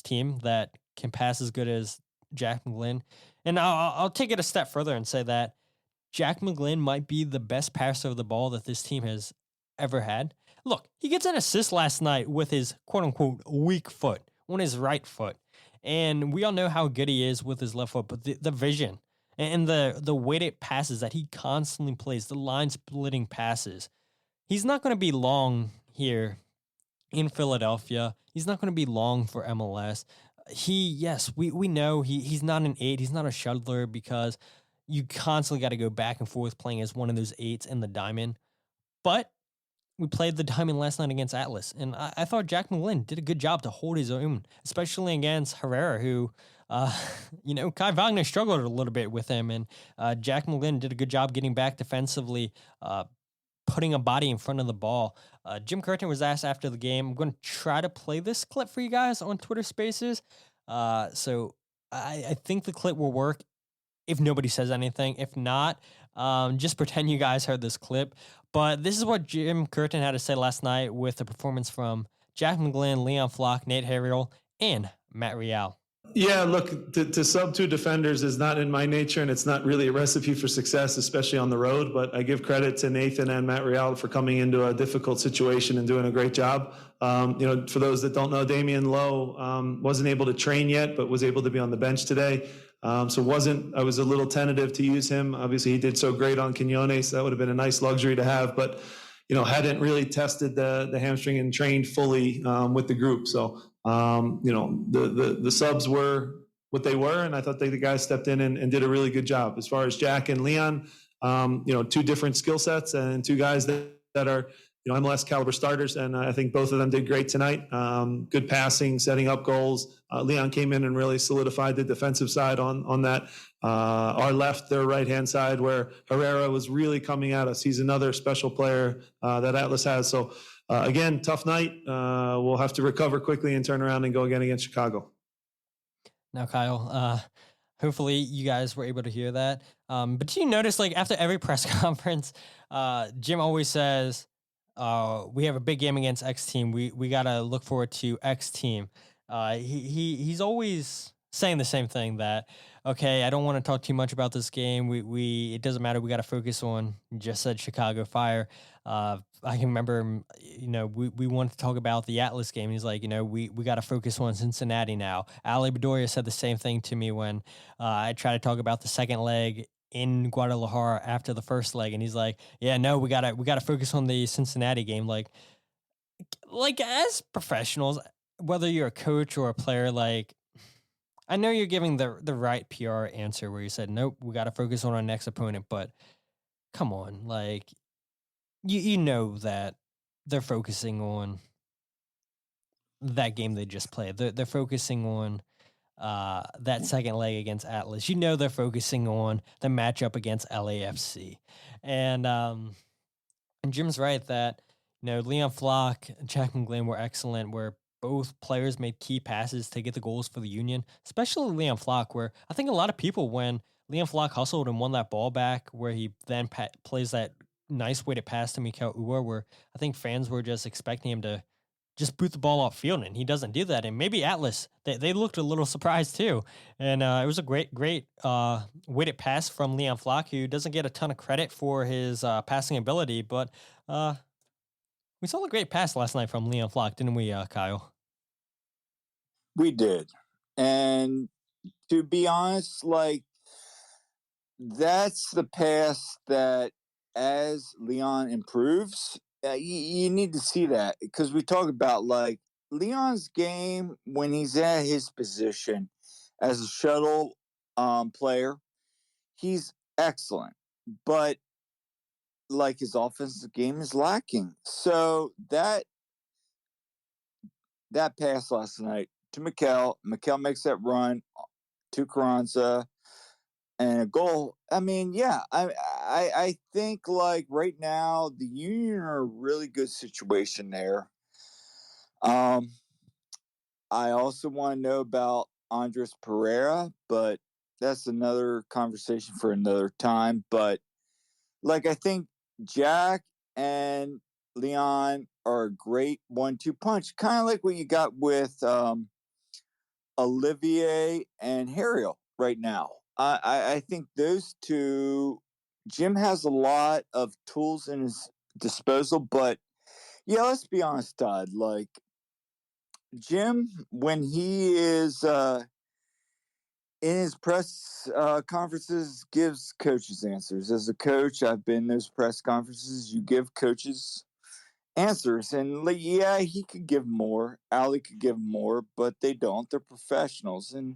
team that can pass as good as Jack McGlynn. And I'll take it a step further and say that Jack McGlynn might be the best passer of the ball that this team has ever had. Look, he gets an assist last night with his quote-unquote weak foot on his right foot. And we all know how good he is with his left foot, but the vision and the weighted passes that he constantly plays, the line-splitting passes, he's not going to be long here in Philadelphia. He's not going to be long for MLS. We know he's not an 8. He's not a shuttler, because you constantly got to go back and forth playing as one of those 8s in the diamond. But we played the diamond last night against Atlas, and I thought Jack McGlynn did a good job to hold his own, especially against Herrera, who, you know, Kai Wagner struggled a little bit with him, and Jack McGlynn did a good job getting back defensively, putting a body in front of the ball. Jim Curtin was asked after the game. I'm going to try to play this clip for you guys on Twitter Spaces. So I think the clip will work if nobody says anything. If not, just pretend you guys heard this clip. But this is what Jim Curtin had to say last night with the performance from Jack McGlynn, Liam Flock, Nate Harriel, and Matt Real. Yeah, look, to sub 2 defenders is not in my nature, and it's not really a recipe for success, especially on the road. But I give credit to Nathan and Matt Real for coming into a difficult situation and doing a great job. You know, for those that don't know, Damian Lowe wasn't able to train yet, but was able to be on the bench today. I was a little tentative to use him. Obviously, he did so great on Quinones. That would have been a nice luxury to have, but, you know, hadn't really tested the hamstring and trained fully with the group. So, you know, the subs were what they were, and I thought the guys stepped in and did a really good job. As far as Jack and Leon, you know, 2 different skill sets and 2 guys that are, you know, MLS caliber starters, and I think both of them did great tonight. Good passing, setting up goals. Leon came in and really solidified the defensive side on that. Our left, their right-hand side, where Herrera was really coming at us. He's another special player that Atlas has. So, again, tough night. We'll have to recover quickly and turn around and go again against Chicago. Now, Kyle, hopefully you guys were able to hear that. But do you notice, like, after every press conference, Jim always says, we have a big game against X team. We got to look forward to X team. He's always saying the same thing, that, okay, I don't want to talk too much about this game. It doesn't matter. We got to focus on, you just said, Chicago Fire. I can remember, you know, we wanted to talk about the Atlas game. He's like, you know, we got to focus on Cincinnati now. Ali Bedoya said the same thing to me when I tried to talk about the second leg in Guadalajara after the first leg, and he's like, "Yeah, no, we gotta focus on the Cincinnati game." Like as professionals, whether you're a coach or a player, like I know you're giving the right PR answer where you said, "Nope, we gotta focus on our next opponent," but come on, like you know that they're focusing on that game they just played. They're focusing on that second leg against Atlas. You know they're focusing on the matchup against LAFC. And Jim's right that Leon Flock and Jack McGlynn were excellent where both players made key passes to get the goals for the Union, especially Leon Flock, where I think a lot of people, when Leon Flock hustled and won that ball back, where he then plays that nice weighted pass to Mikel Uhre, where I think fans were just expecting him to just boot the ball off field, and he doesn't do that. And maybe Atlas, they looked a little surprised too. And it was a great weighted pass from Leon Flock, who doesn't get a ton of credit for his passing ability, but we saw a great pass last night from Leon Flock, didn't we, Kyle? We did. And to be honest, like, that's the pass that as Leon improves, you need to see that, because we talk about like Leon's game when he's at his position as a shuttle player, he's excellent, but like his offensive game is lacking. So that pass last night to Mikel makes that run to Carranza and a goal. I mean, yeah, I think like right now the Union are a really good situation there. I also want to know about Andres Pereira, but that's another conversation for another time. But like, I think Jack and Leon are a great 1-2 punch, kind of like what you got with Olivier and Harriel right now. I think those two, Jim has a lot of tools in his disposal, but yeah, let's be honest, Todd. Like, Jim, when he is in his press conferences, gives coaches answers. As a coach, I've been in those press conferences. You give coaches answers, and like, yeah, he could give more. Ali could give more, but they don't. They're professionals, and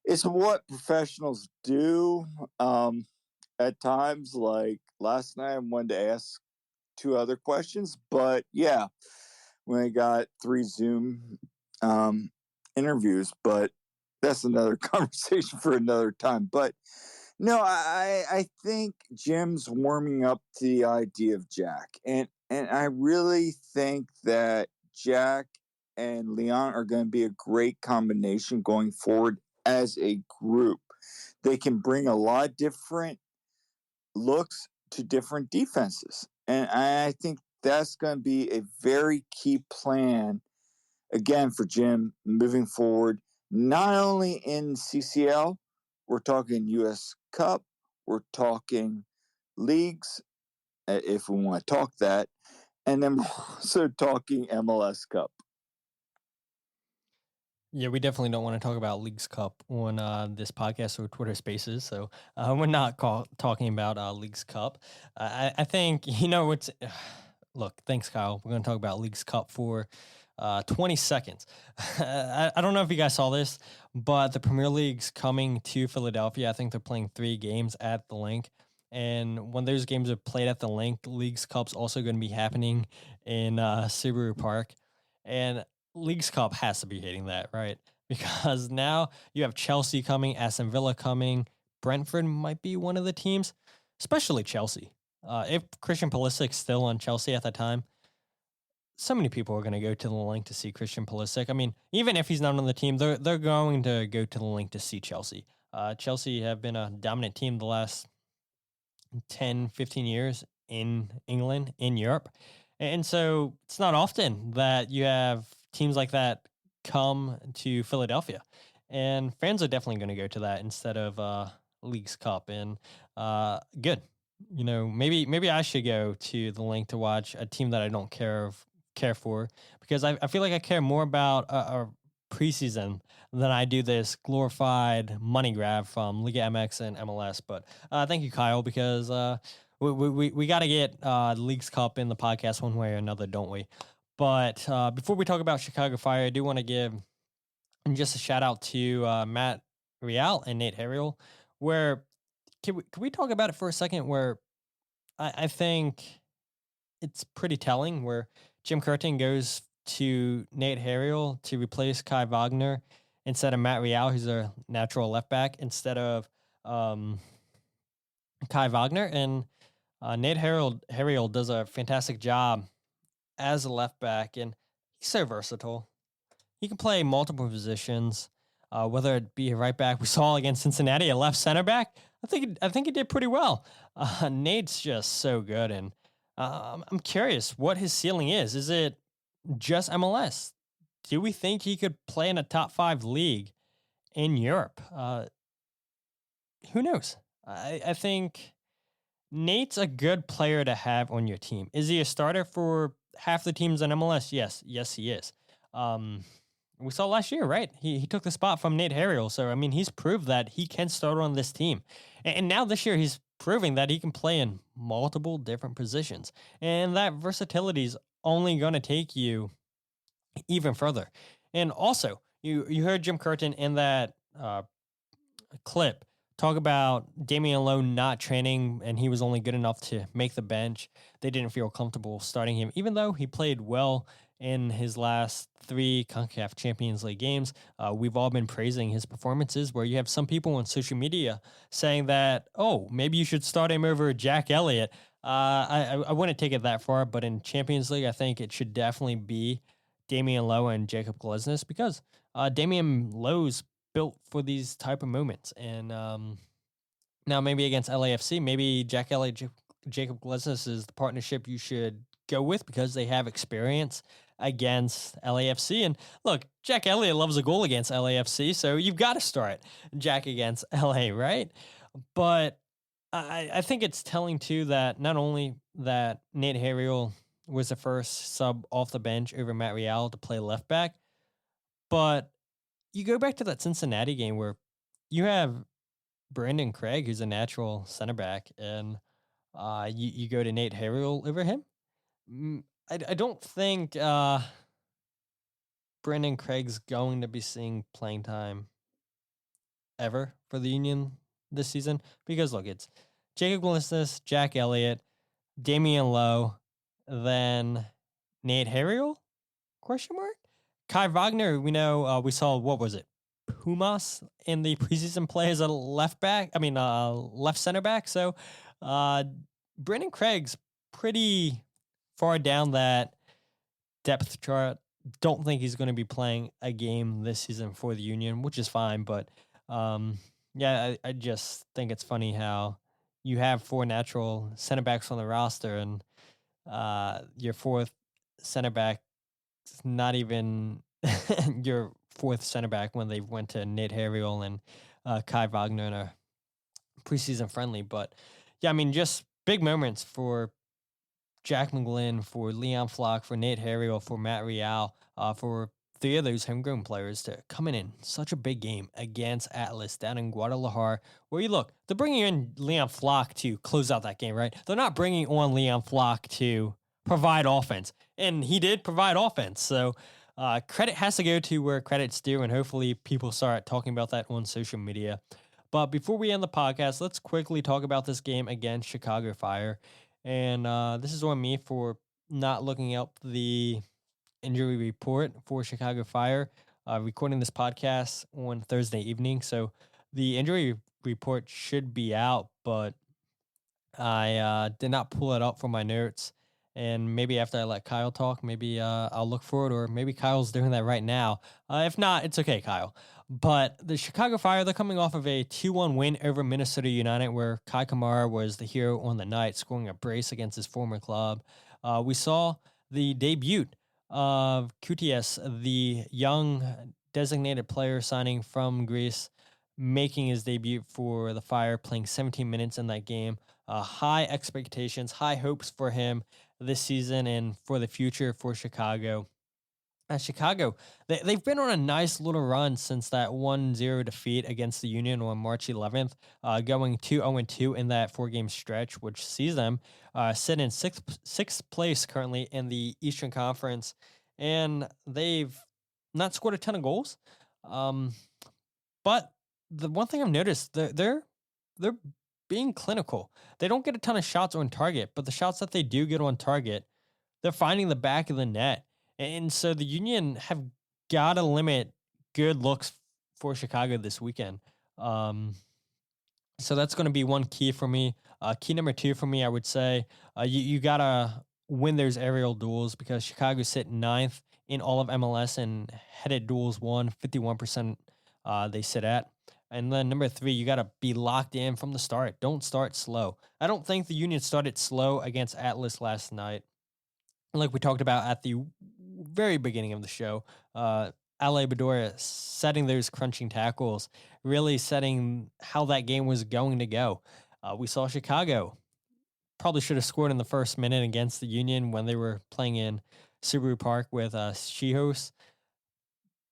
it's what professionals do. At times, like last night, I wanted to ask 2 other questions, but yeah, when I got 3 Zoom interviews, but that's another conversation for another time. But no, I think Jim's warming up to the idea of Jack, and I really think that Jack and Leon are going to be a great combination going forward as a group. They can bring a lot of different looks to different defenses, and I think that's going to be a very key plan again for Jim moving forward, not only in CCL, we're talking US Cup, we're talking leagues, if we want to talk that, and then we're also talking MLS Cup. Yeah, we definitely don't want to talk about Leagues Cup on this podcast or Twitter Spaces, so we're not talking about Leagues Cup. I think, look, thanks, Kyle. We're going to talk about Leagues Cup for 20 seconds. I don't know if you guys saw this, but the Premier League's coming to Philadelphia. I think they're playing 3 games at the Link. And when those games are played at the Link, Leagues Cup's also going to be happening in Subaru Park. And Leagues Cup has to be hitting that, right? Because now you have Chelsea coming, Aston Villa coming, Brentford might be one of the teams, especially Chelsea. If Christian Pulisic's still on Chelsea at the time, so many people are going to go to the Link to see Christian Pulisic. I mean, even if he's not on the team, they're going to go to the Link to see Chelsea. Chelsea have been a dominant team the last 10, 15 years in England, in Europe. And so it's not often that you have teams like that come to Philadelphia. And fans are definitely going to go to that instead of Leagues Cup. And good. Maybe I should go to the Link to watch a team that I don't care for, because I feel like I care more about preseason than I do this glorified money grab from Liga MX and MLS. But thank you, Kyle, because we got to get Leagues Cup in the podcast one way or another, don't we? But before we talk about Chicago Fire, I do want to give just a shout out to Matt Real and Nate Harriel, where can we talk about it for a second? Where I think it's pretty telling where Jim Curtin goes to Nate Harriel to replace Kai Wagner instead of Matt Real, who's a natural left back, instead of Kai Wagner. And Nate Harriel does a fantastic job as a left back, and he's so versatile. He can play multiple positions, whether it be a right back. We saw against Cincinnati a left center back. I think he did pretty well. Nate's just so good, and I'm curious what his ceiling is. Is it just MLS? Do we think he could play in a top 5 league in Europe? Who knows? I think Nate's a good player to have on your team. Is he a starter for half the teams in MLS? Yes, he is. We saw last year, right? He took the spot from Nate Harriel. So, I mean, he's proved that he can start on this team. And now this year, he's proving that he can play in multiple different positions. And that versatility is only going to take you even further. And also, you heard Jim Curtin in that clip talk about Damian Lowe not training, and he was only good enough to make the bench. They didn't feel comfortable starting him, even though he played well in his last 3 CONCACAF Champions League games. We've all been praising his performances, where you have some people on social media saying that, oh, maybe you should start him over Jack Elliott. I wouldn't take it that far, but in Champions League, I think it should definitely be Damian Lowe and Jacob Glesnes, because Damian Lowe's built for these type of moments. And now maybe against LAFC, maybe Jack Elliott, Jacob Glesnes is the partnership you should go with, because they have experience against LAFC. And look, Jack Elliott loves a goal against LAFC, so you've got to start Jack against LA, right? But I think it's telling too that not only that Nate Harriel was the first sub off the bench over Matt Real to play left back, but you go back to that Cincinnati game where you have Brandon Craig, who's a natural center back, and you go to Nate Harriel over him. I don't think Brandon Craig's going to be seeing playing time ever for the Union this season, because look, it's Jacob Glesnes, Jack Elliott, Damian Lowe, then Nate Harriel? Question mark? Kai Wagner, we know we saw, what was it? Pumas in the preseason play as a left center back. So Brandon Craig's pretty far down that depth chart. Don't think he's going to be playing a game this season for the Union, which is fine. But I just think it's funny how you have 4 natural center backs on the roster, and your 4th center back is not even your 4th center back when they went to Nate Harriel and Kai Wagner in a preseason friendly. But yeah, I mean, just big moments for Jack McGlynn, for Leon Flock, for Nate Harriel, for Matt Real, for 3 of those homegrown players to come in such a big game against Atlas down in Guadalajara, where they're bringing in Leon Flock to close out that game, right? They're not bringing on Leon Flock to provide offense, and he did provide offense. So credit has to go to where credit's due, and hopefully people start talking about that on social media. But before we end the podcast, let's quickly talk about this game against Chicago Fire. And this is on me for not looking up the injury report for Chicago Fire, recording this podcast on Thursday evening. So the injury report should be out, but I did not pull it up from my notes. And maybe after I let Kyle talk, maybe I'll look for it, or maybe Kyle's doing that right now. If not, it's okay, Kyle. But the Chicago Fire, they're coming off of a 2-1 win over Minnesota United, where Kai Kamara was the hero on the night, scoring a brace against his former club. We saw the debut of Kutias, the young designated player signing from Greece, making his debut for the Fire, playing 17 minutes in that game. High expectations, high hopes for him this season and for the future for Chicago. Chicago, they've been on a nice little run since that 1-0 defeat against the Union on March 11th, going 2-0-2 in that 4-game stretch, which sees them sit in sixth place currently in the Eastern Conference, and they've not scored a ton of goals. But the one thing I've noticed, they're being clinical. They don't get a ton of shots on target, but the shots that they do get on target, they're finding the back of the net. And so the Union have got to limit good looks for Chicago this weekend. So that's going to be one key for me. Key number 2 for me, I would say, you got to win those aerial duels, because Chicago sit 9th in all of MLS in headed duels won, 51% they sit at. And then number 3, you got to be locked in from the start. Don't start slow. I don't think the Union started slow against Atlas last night. Like we talked about at the very beginning of the show, Ale Bedoya setting those crunching tackles, really setting how that game was going to go. We saw Chicago probably should have scored in the first minute against the Union when they were playing in Subaru Park with Chihos.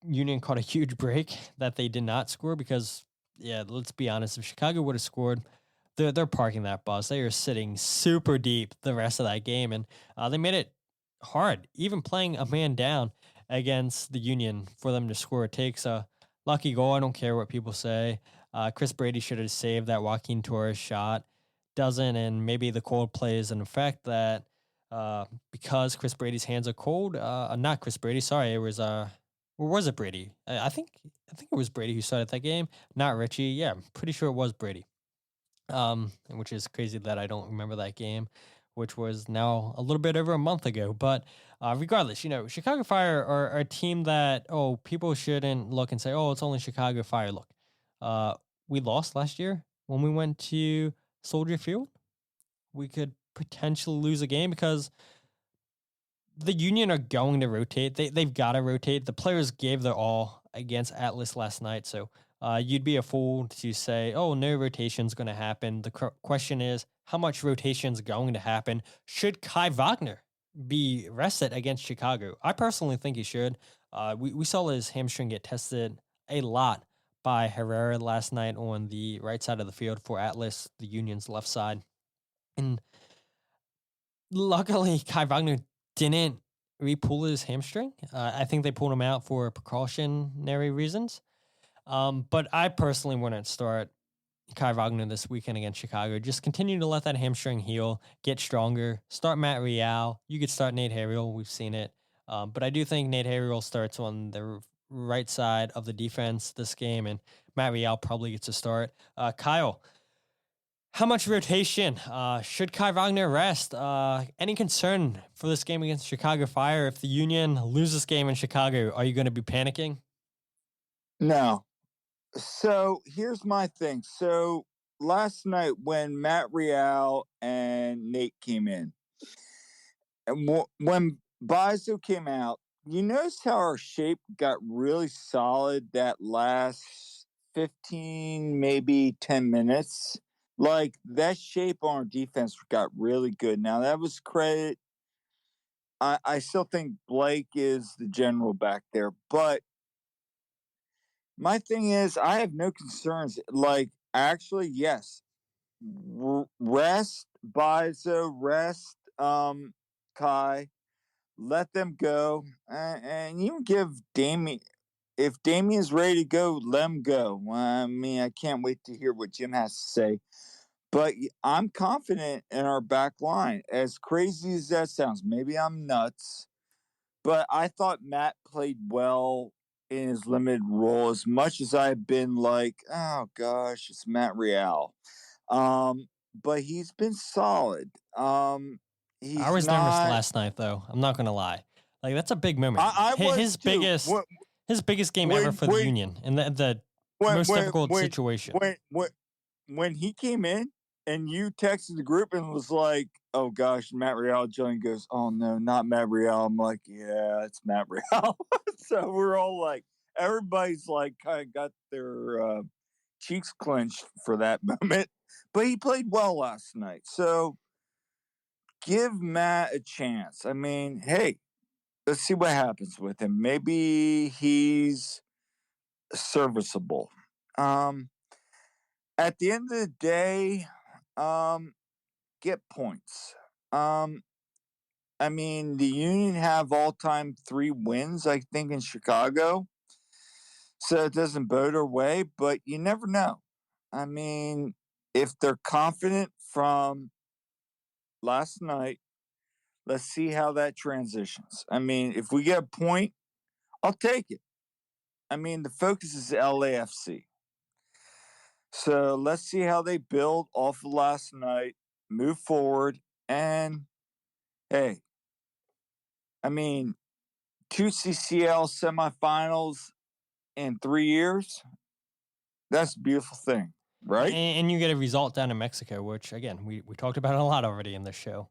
Union caught a huge break that they did not score because, yeah, let's be honest, if Chicago would have scored, they're parking that bus. They are sitting super deep the rest of that game, and they made it hard, even playing a man down against the Union for them to score. It takes a lucky goal. I don't care what people say. Chris Brady should have saved that Joaquin Torres shot. Doesn't, and maybe the cold play is an effect that because Chris Brady's hands are cold. Not Chris Brady. Sorry, it was or was it Brady? I think it was Brady who started that game, not Richie. Yeah, I'm pretty sure it was Brady. Which is crazy that I don't remember that game, which was now a little bit over a month ago. But regardless, Chicago Fire are a team that, people shouldn't look and say, it's only Chicago Fire. Look, we lost last year when we went to Soldier Field. We could potentially lose a game because the Union are going to rotate. They've got to rotate. The players gave their all against Atlas last night, so you'd be a fool to say, no rotation's going to happen. The question is, how much rotation's going to happen? Should Kai Wagner be rested against Chicago? I personally think he should. We saw his hamstring get tested a lot by Herrera last night on the right side of the field for Atlas, the Union's left side. And luckily, Kai Wagner didn't re-pull his hamstring. I think they pulled him out for precautionary reasons. But I personally wouldn't start Kai Wagner this weekend against Chicago. Just continue to let that hamstring heal, get stronger. Start Matt Real. You could start Nate Harriel. We've seen it. But I do think Nate Harriel starts on the right side of the defense this game, and Matt Real probably gets a start. Kyle, how much rotation should Kai Wagner rest? Any concern for this game against Chicago Fire? If the Union loses this game in Chicago, are you going to be panicking? No. So here's my thing. So last night when Matt Real and Nate came in, and when Bizo came out, you notice how our shape got really solid that last 15, maybe 10 minutes? Like, that shape on our defense got really good. Now, that was credit. I still think Blake is the general back there, but my thing is, I have no concerns. Like, actually, yes, rest Bizo, rest Kai, let them go, and you give Damien. If Damien's ready to go, let him go. I mean, I can't wait to hear what Jim has to say. But I'm confident in our back line. As crazy as that sounds, maybe I'm nuts, but I thought Matt played well in his limited role, as much as I've been like, oh gosh, it's Matt Real. But he's been solid. I was nervous last night, though. I'm not gonna lie. Like, that's a big moment. His biggest game ever for the Union in the most difficult situation. When he came in and you texted the group and was like, oh gosh, Matt Real, Jillian goes, oh no, not Matt Real. I'm like, yeah, it's Matt Real. So we're all like, everybody's like kind of got their cheeks clenched for that moment. But he played well last night. So give Matt a chance. I mean, hey, let's see what happens with him. Maybe he's serviceable. At the end of the day, get points. I mean, the Union have all-time 3 wins, I think, in Chicago. So it doesn't bode our way, but you never know. I mean, if they're confident from last night, let's see how that transitions. I mean, if we get a point, I'll take it. I mean, the focus is LAFC. So let's see how they build off of last night, move forward, and hey, I mean, 2 CCL semifinals in 3 years, that's a beautiful thing, right? And you get a result down in Mexico, which, again, we talked about it a lot already in this show.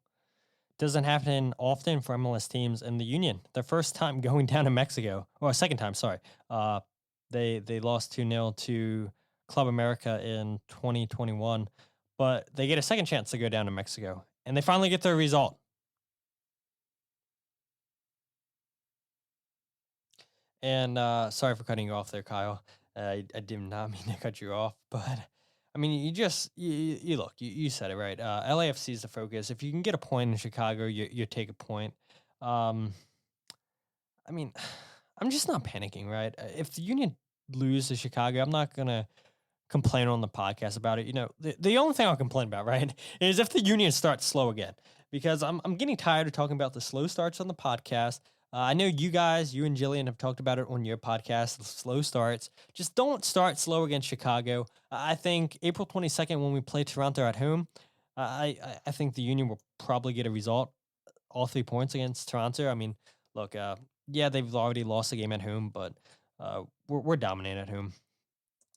Doesn't happen often for MLS teams in the Union. Their first time going down to Mexico, or second time, sorry. They lost 2-0 to Club America in 2021, but they get a second chance to go down to Mexico, and they finally get their result. And sorry for cutting you off there, Kyle. I did not mean to cut you off, but I mean, you look, you said it right. LAFC is the focus. If you can get a point in Chicago, you take a point. I mean, I'm just not panicking, right? If the Union lose to Chicago, I'm not gonna complain on the podcast about it. You know, the only thing I'll complain about, right, is if the Union starts slow again, because I'm getting tired of talking about the slow starts on the podcast. I know you and Jillian have talked about it on your podcast, the slow starts. Just don't start slow against Chicago. I think April 22nd, when we play Toronto at home, I think the Union will probably get a result, all 3 points against Toronto. I mean, look, yeah, they've already lost the game at home, but we're dominating at home.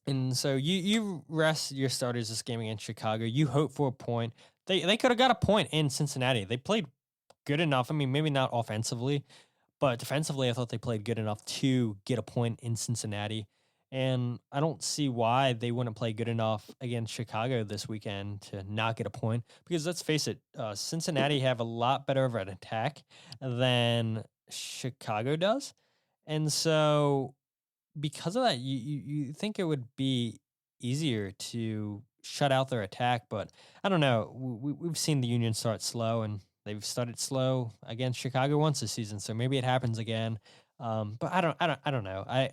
And so you rest your starters this game against Chicago. You hope for a point. They could have got a point in Cincinnati. They played good enough. I mean, maybe not offensively, but defensively, I thought they played good enough to get a point in Cincinnati. And I don't see why they wouldn't play good enough against Chicago this weekend to not get a point. Because let's face it, Cincinnati have a lot better of an attack than Chicago does. And so because of that, you think it would be easier to shut out their attack. But I don't know. We've seen the Union start slow, and they've started slow against Chicago once this season, so maybe it happens again. But I don't know.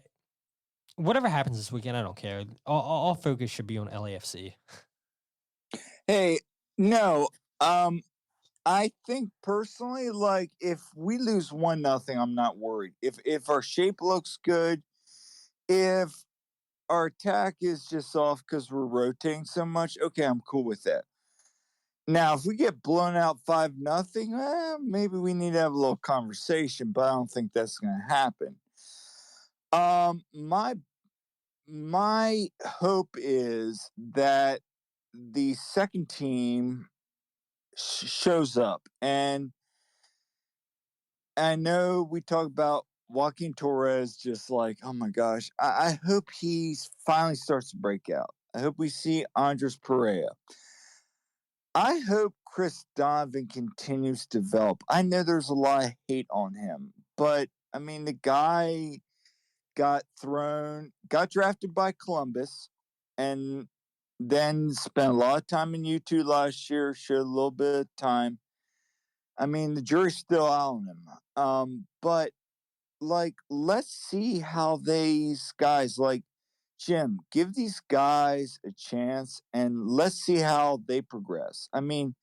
Whatever happens this weekend, I don't care. All focus should be on LAFC. Hey, no. I think personally, like if we lose 1-0, I'm not worried. If our shape looks good, if our attack is just off because we're rotating so much, okay, I'm cool with that. Now, if we get blown out 5-0, maybe we need to have a little conversation, but I don't think that's going to happen. My hope is that the second team shows up, and I know we talk about Joaquin Torres, just like, oh my gosh, I hope he finally starts to break out. I hope we see Andres Pereira. I hope Chris Donovan continues to develop. I know there's a lot of hate on him, but I mean, the guy got drafted by Columbus, and then spent a lot of time in U2 last year, showed a little bit of time. I mean, the jury's still out on him. But like, let's see how these guys, like Jim, give these guys a chance, and let's see how they progress. I mean,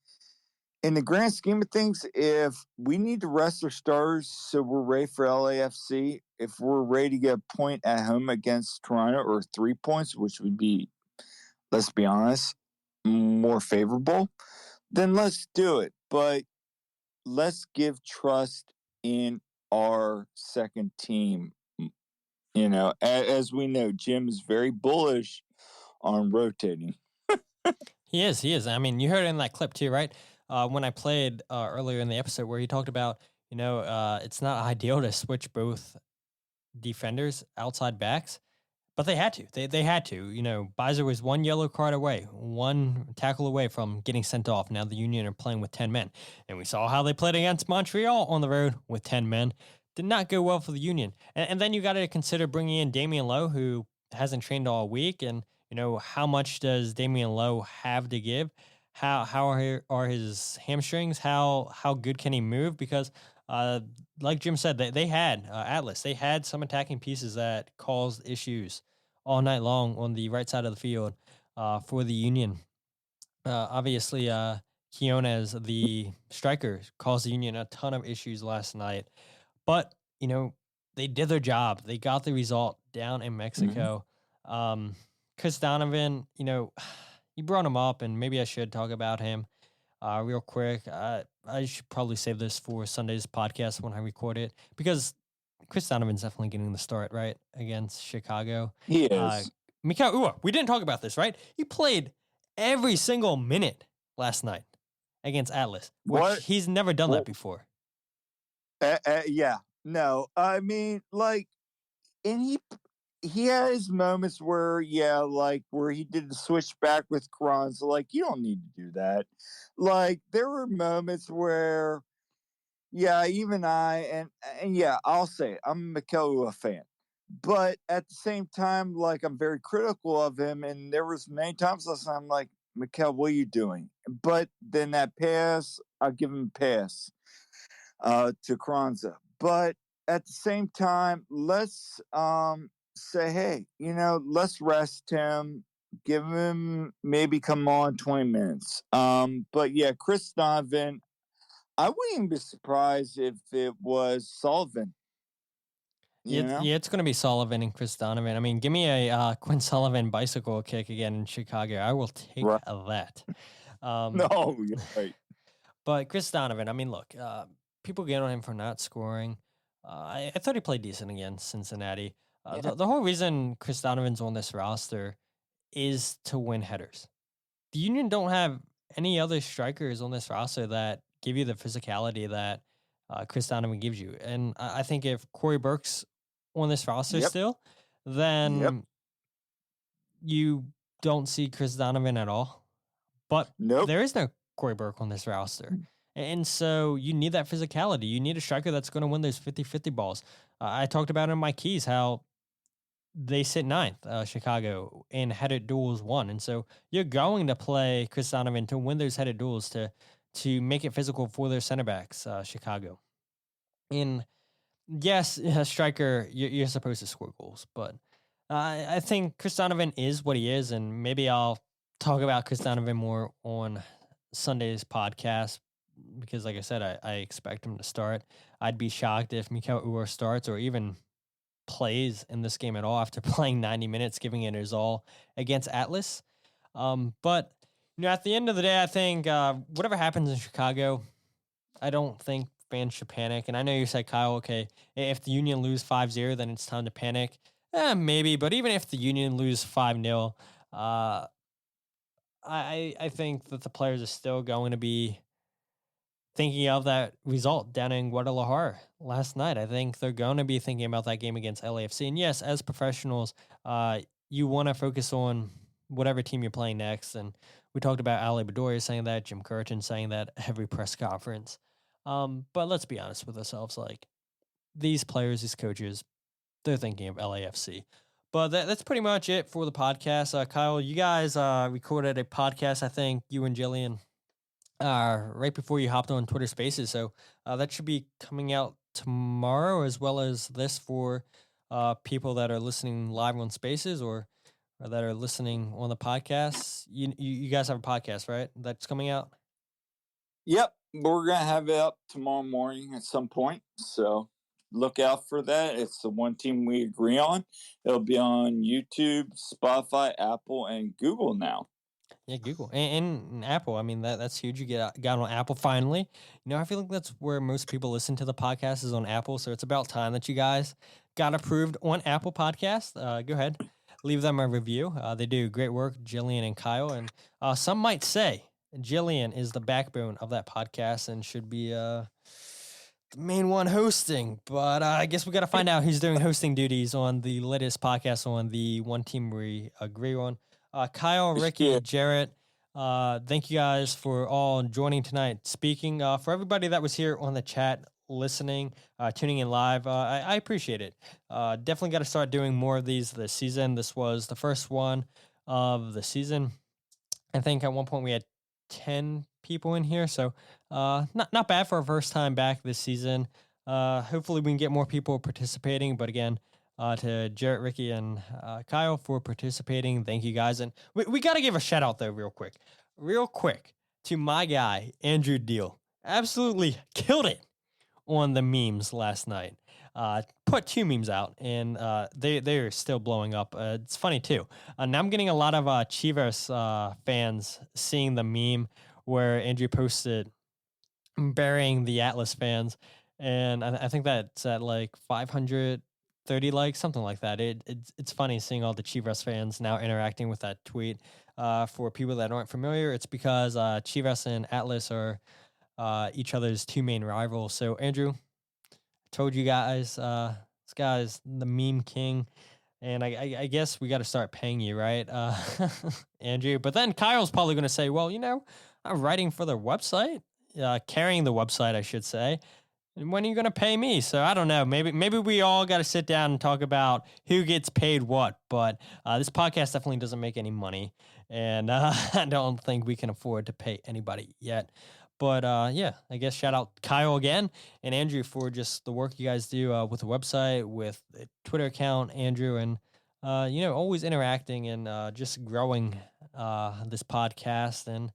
in the grand scheme of things, if we need to rest our stars so we're ready for LAFC, if we're ready to get a point at home against Toronto, or 3 points, which would be, let's be honest, more favorable, then let's do it. But let's give trust in our second team. You know, as we know, Jim is very bullish on rotating. He is. I mean, you heard it in that clip too, right? When I played earlier in the episode where he talked about, it's not ideal to switch both defenders, outside backs, but they had to. They had to. Beiser was one yellow card away, one tackle away from getting sent off. Now the Union are playing with 10 men. And we saw how they played against Montreal on the road with 10 men. did not go well for the Union. And then you got to consider bringing in Damian Lowe, who hasn't trained all week. And, how much does Damian Lowe have to give? How are his hamstrings? How good can he move? Because like Jim said, they had Atlas. They had some attacking pieces that caused issues all night long on the right side of the field for the Union. Obviously, Quinones, the striker, caused the Union a ton of issues last night. But, they did their job. They got the result down in Mexico. Chris Donovan, you brought him up, and maybe I should talk about him real quick. I should probably save this for Sunday's podcast when I record it, because Chris Donovan's definitely getting the start, right, against Chicago. He is. Mikal Uhre, we didn't talk about this, right? He played every single minute last night against Atlas, which What? he's never done that What? before. Yeah. No, I mean, and he had his moments where, where he did the switch back with Carranza. You don't need to do that. There were moments where, even I, and I'll say it, I'm a Mikal Uhre fan. But at the same time, I'm very critical of him. And there was many times last night I'm like, Mikal, what are you doing? But then that pass, I'll give him a pass to Carranza. But at the same time, let's say, hey, let's rest him, give him maybe come on 20 minutes. But Chris Donovan, I wouldn't even be surprised if it was Sullivan. It's going to be Sullivan and Chris Donovan. I mean, give me a Quinn Sullivan bicycle kick again in Chicago. I will take that. No, you're right. But Chris Donovan, I mean, look, people get on him for not scoring. I thought he played decent against Cincinnati. The whole reason Chris Donovan's on this roster is to win headers. The Union don't have any other strikers on this roster that give you the physicality that Chris Donovan gives you. And I think if Corey Burke's on this roster still, then you don't see Chris Donovan at all. But there is no Corey Burke on this roster. And so you need that physicality. You need a striker that's going to win those 50-50 balls. I talked about in my keys how they sit ninth, Chicago, in headed duels won. And so you're going to play Chris Donovan to win those headed duels to make it physical for their center backs, Chicago. And yes, a striker, you're supposed to score goals. But I think Chris Donovan is what he is. And maybe I'll talk about Chris Donovan more on Sunday's podcast, because like I said, I expect him to start. I'd be shocked if Mikal Uhre starts or even plays in this game at all after playing 90 minutes, giving it his all against Atlas. But, at the end of the day, I think whatever happens in Chicago, I don't think fans should panic. And I know you said, Kyle, okay, if the Union lose 5-0, then it's time to panic. Maybe, but even if the Union lose 5-0, I think that the players are still going to be thinking of that result down in Guadalajara last night. I think they're going to be thinking about that game against LAFC. And yes, as professionals, you want to focus on whatever team you're playing next. And we talked about Ali Bedoya saying that, Jim Curtin saying that every press conference. But let's be honest with ourselves. These players, these coaches, they're thinking of LAFC. But that's pretty much it for the podcast. Kyle, you guys recorded a podcast, I think, you and Jillian, right before you hopped on Twitter Spaces. So that should be coming out tomorrow, as well as this for people that are listening live on Spaces or that are listening on the podcast. You guys have a podcast, right? That's coming out? Yep. We're going to have it up tomorrow morning at some point. So look out for that. It's the one team we agree on. It'll be on YouTube, Spotify, Apple, and Google now. Yeah, Google and Apple. I mean, that's huge. You got on Apple finally. I feel like that's where most people listen to the podcast is on Apple. So it's about time that you guys got approved on Apple Podcast. Go ahead, leave them a review. They do great work, Jillian and Kyle. And some might say Jillian is the backbone of that podcast and should be the main one hosting. But I guess we got to find out who's doing hosting duties on the latest podcast on the one team we agree on. Kyle, Ricky, Jarrett, thank you guys for all joining tonight. Speaking for everybody that was here on the chat listening, tuning in live. I appreciate it. Definitely got to start doing more of these this season. This was the first one of the season. I think at one point we had 10 people in here, so not bad for our first time back this season. Hopefully we can get more people participating, but again, to Jarrett, Ricky, and Kyle for participating. Thank you guys. And we got to give a shout out though real quick to my guy, Andrew Deal. Absolutely killed it on the memes last night. Put 2 memes out, and they're still blowing up. It's funny too. Now I'm getting a lot of Chivas fans seeing the meme where Andrew posted burying the Atlas fans, and I think that's at like 530 likes, something like that. It's funny seeing all the Chivas fans now interacting with that tweet. For people that aren't familiar, it's because Chivas and Atlas are each other's 2 main rivals. So Andrew, told you guys, this guy's the meme king, and I guess we got to start paying you, right, Andrew? But then Kyle's probably going to say, well, I'm writing for the website, carrying the website, I should say. And when are you going to pay me? So I don't know. Maybe we all got to sit down and talk about who gets paid what. But this podcast definitely doesn't make any money, and I don't think we can afford to pay anybody yet. But yeah, I guess shout out Kyle again and Andrew for just the work you guys do with the website, with the Twitter account, Andrew, and always interacting and just growing this podcast and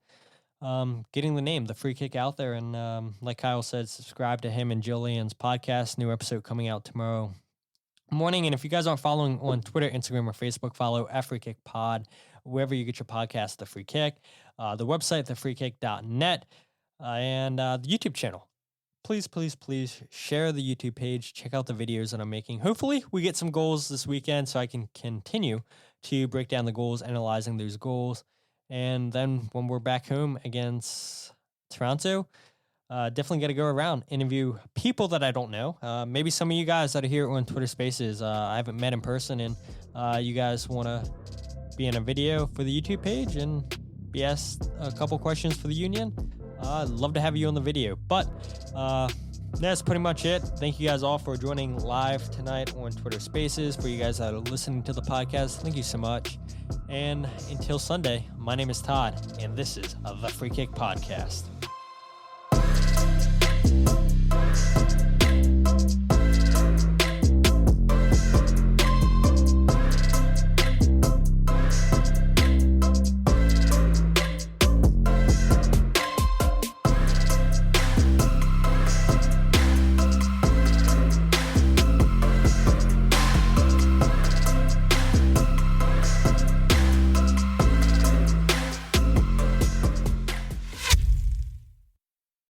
getting the name, The Free Kick, out there. And like Kyle said, subscribe to him and Jillian's podcast. New episode coming out tomorrow morning. And if you guys aren't following on Twitter, Instagram, or Facebook, follow Free Kick Pod wherever you get your podcast, The Free Kick, the website, thefreekick.net. And the YouTube channel. Please share the YouTube page. Check out the videos that I'm making. Hopefully we get some goals this weekend so I can continue to break down the goals, analyzing those goals. And then when we're back home against Toronto, definitely got to go around, interview people that I don't know. Maybe some of you guys that are here on Twitter Spaces, I haven't met in person, and you guys want to be in a video for the YouTube page and be asked a couple questions for the union. I'd love to have you on the video. But that's pretty much it. Thank you guys all for joining live tonight on Twitter Spaces. For you guys that are listening to the podcast, thank you so much. And until Sunday, my name is Todd, and this is the Free Kick Podcast.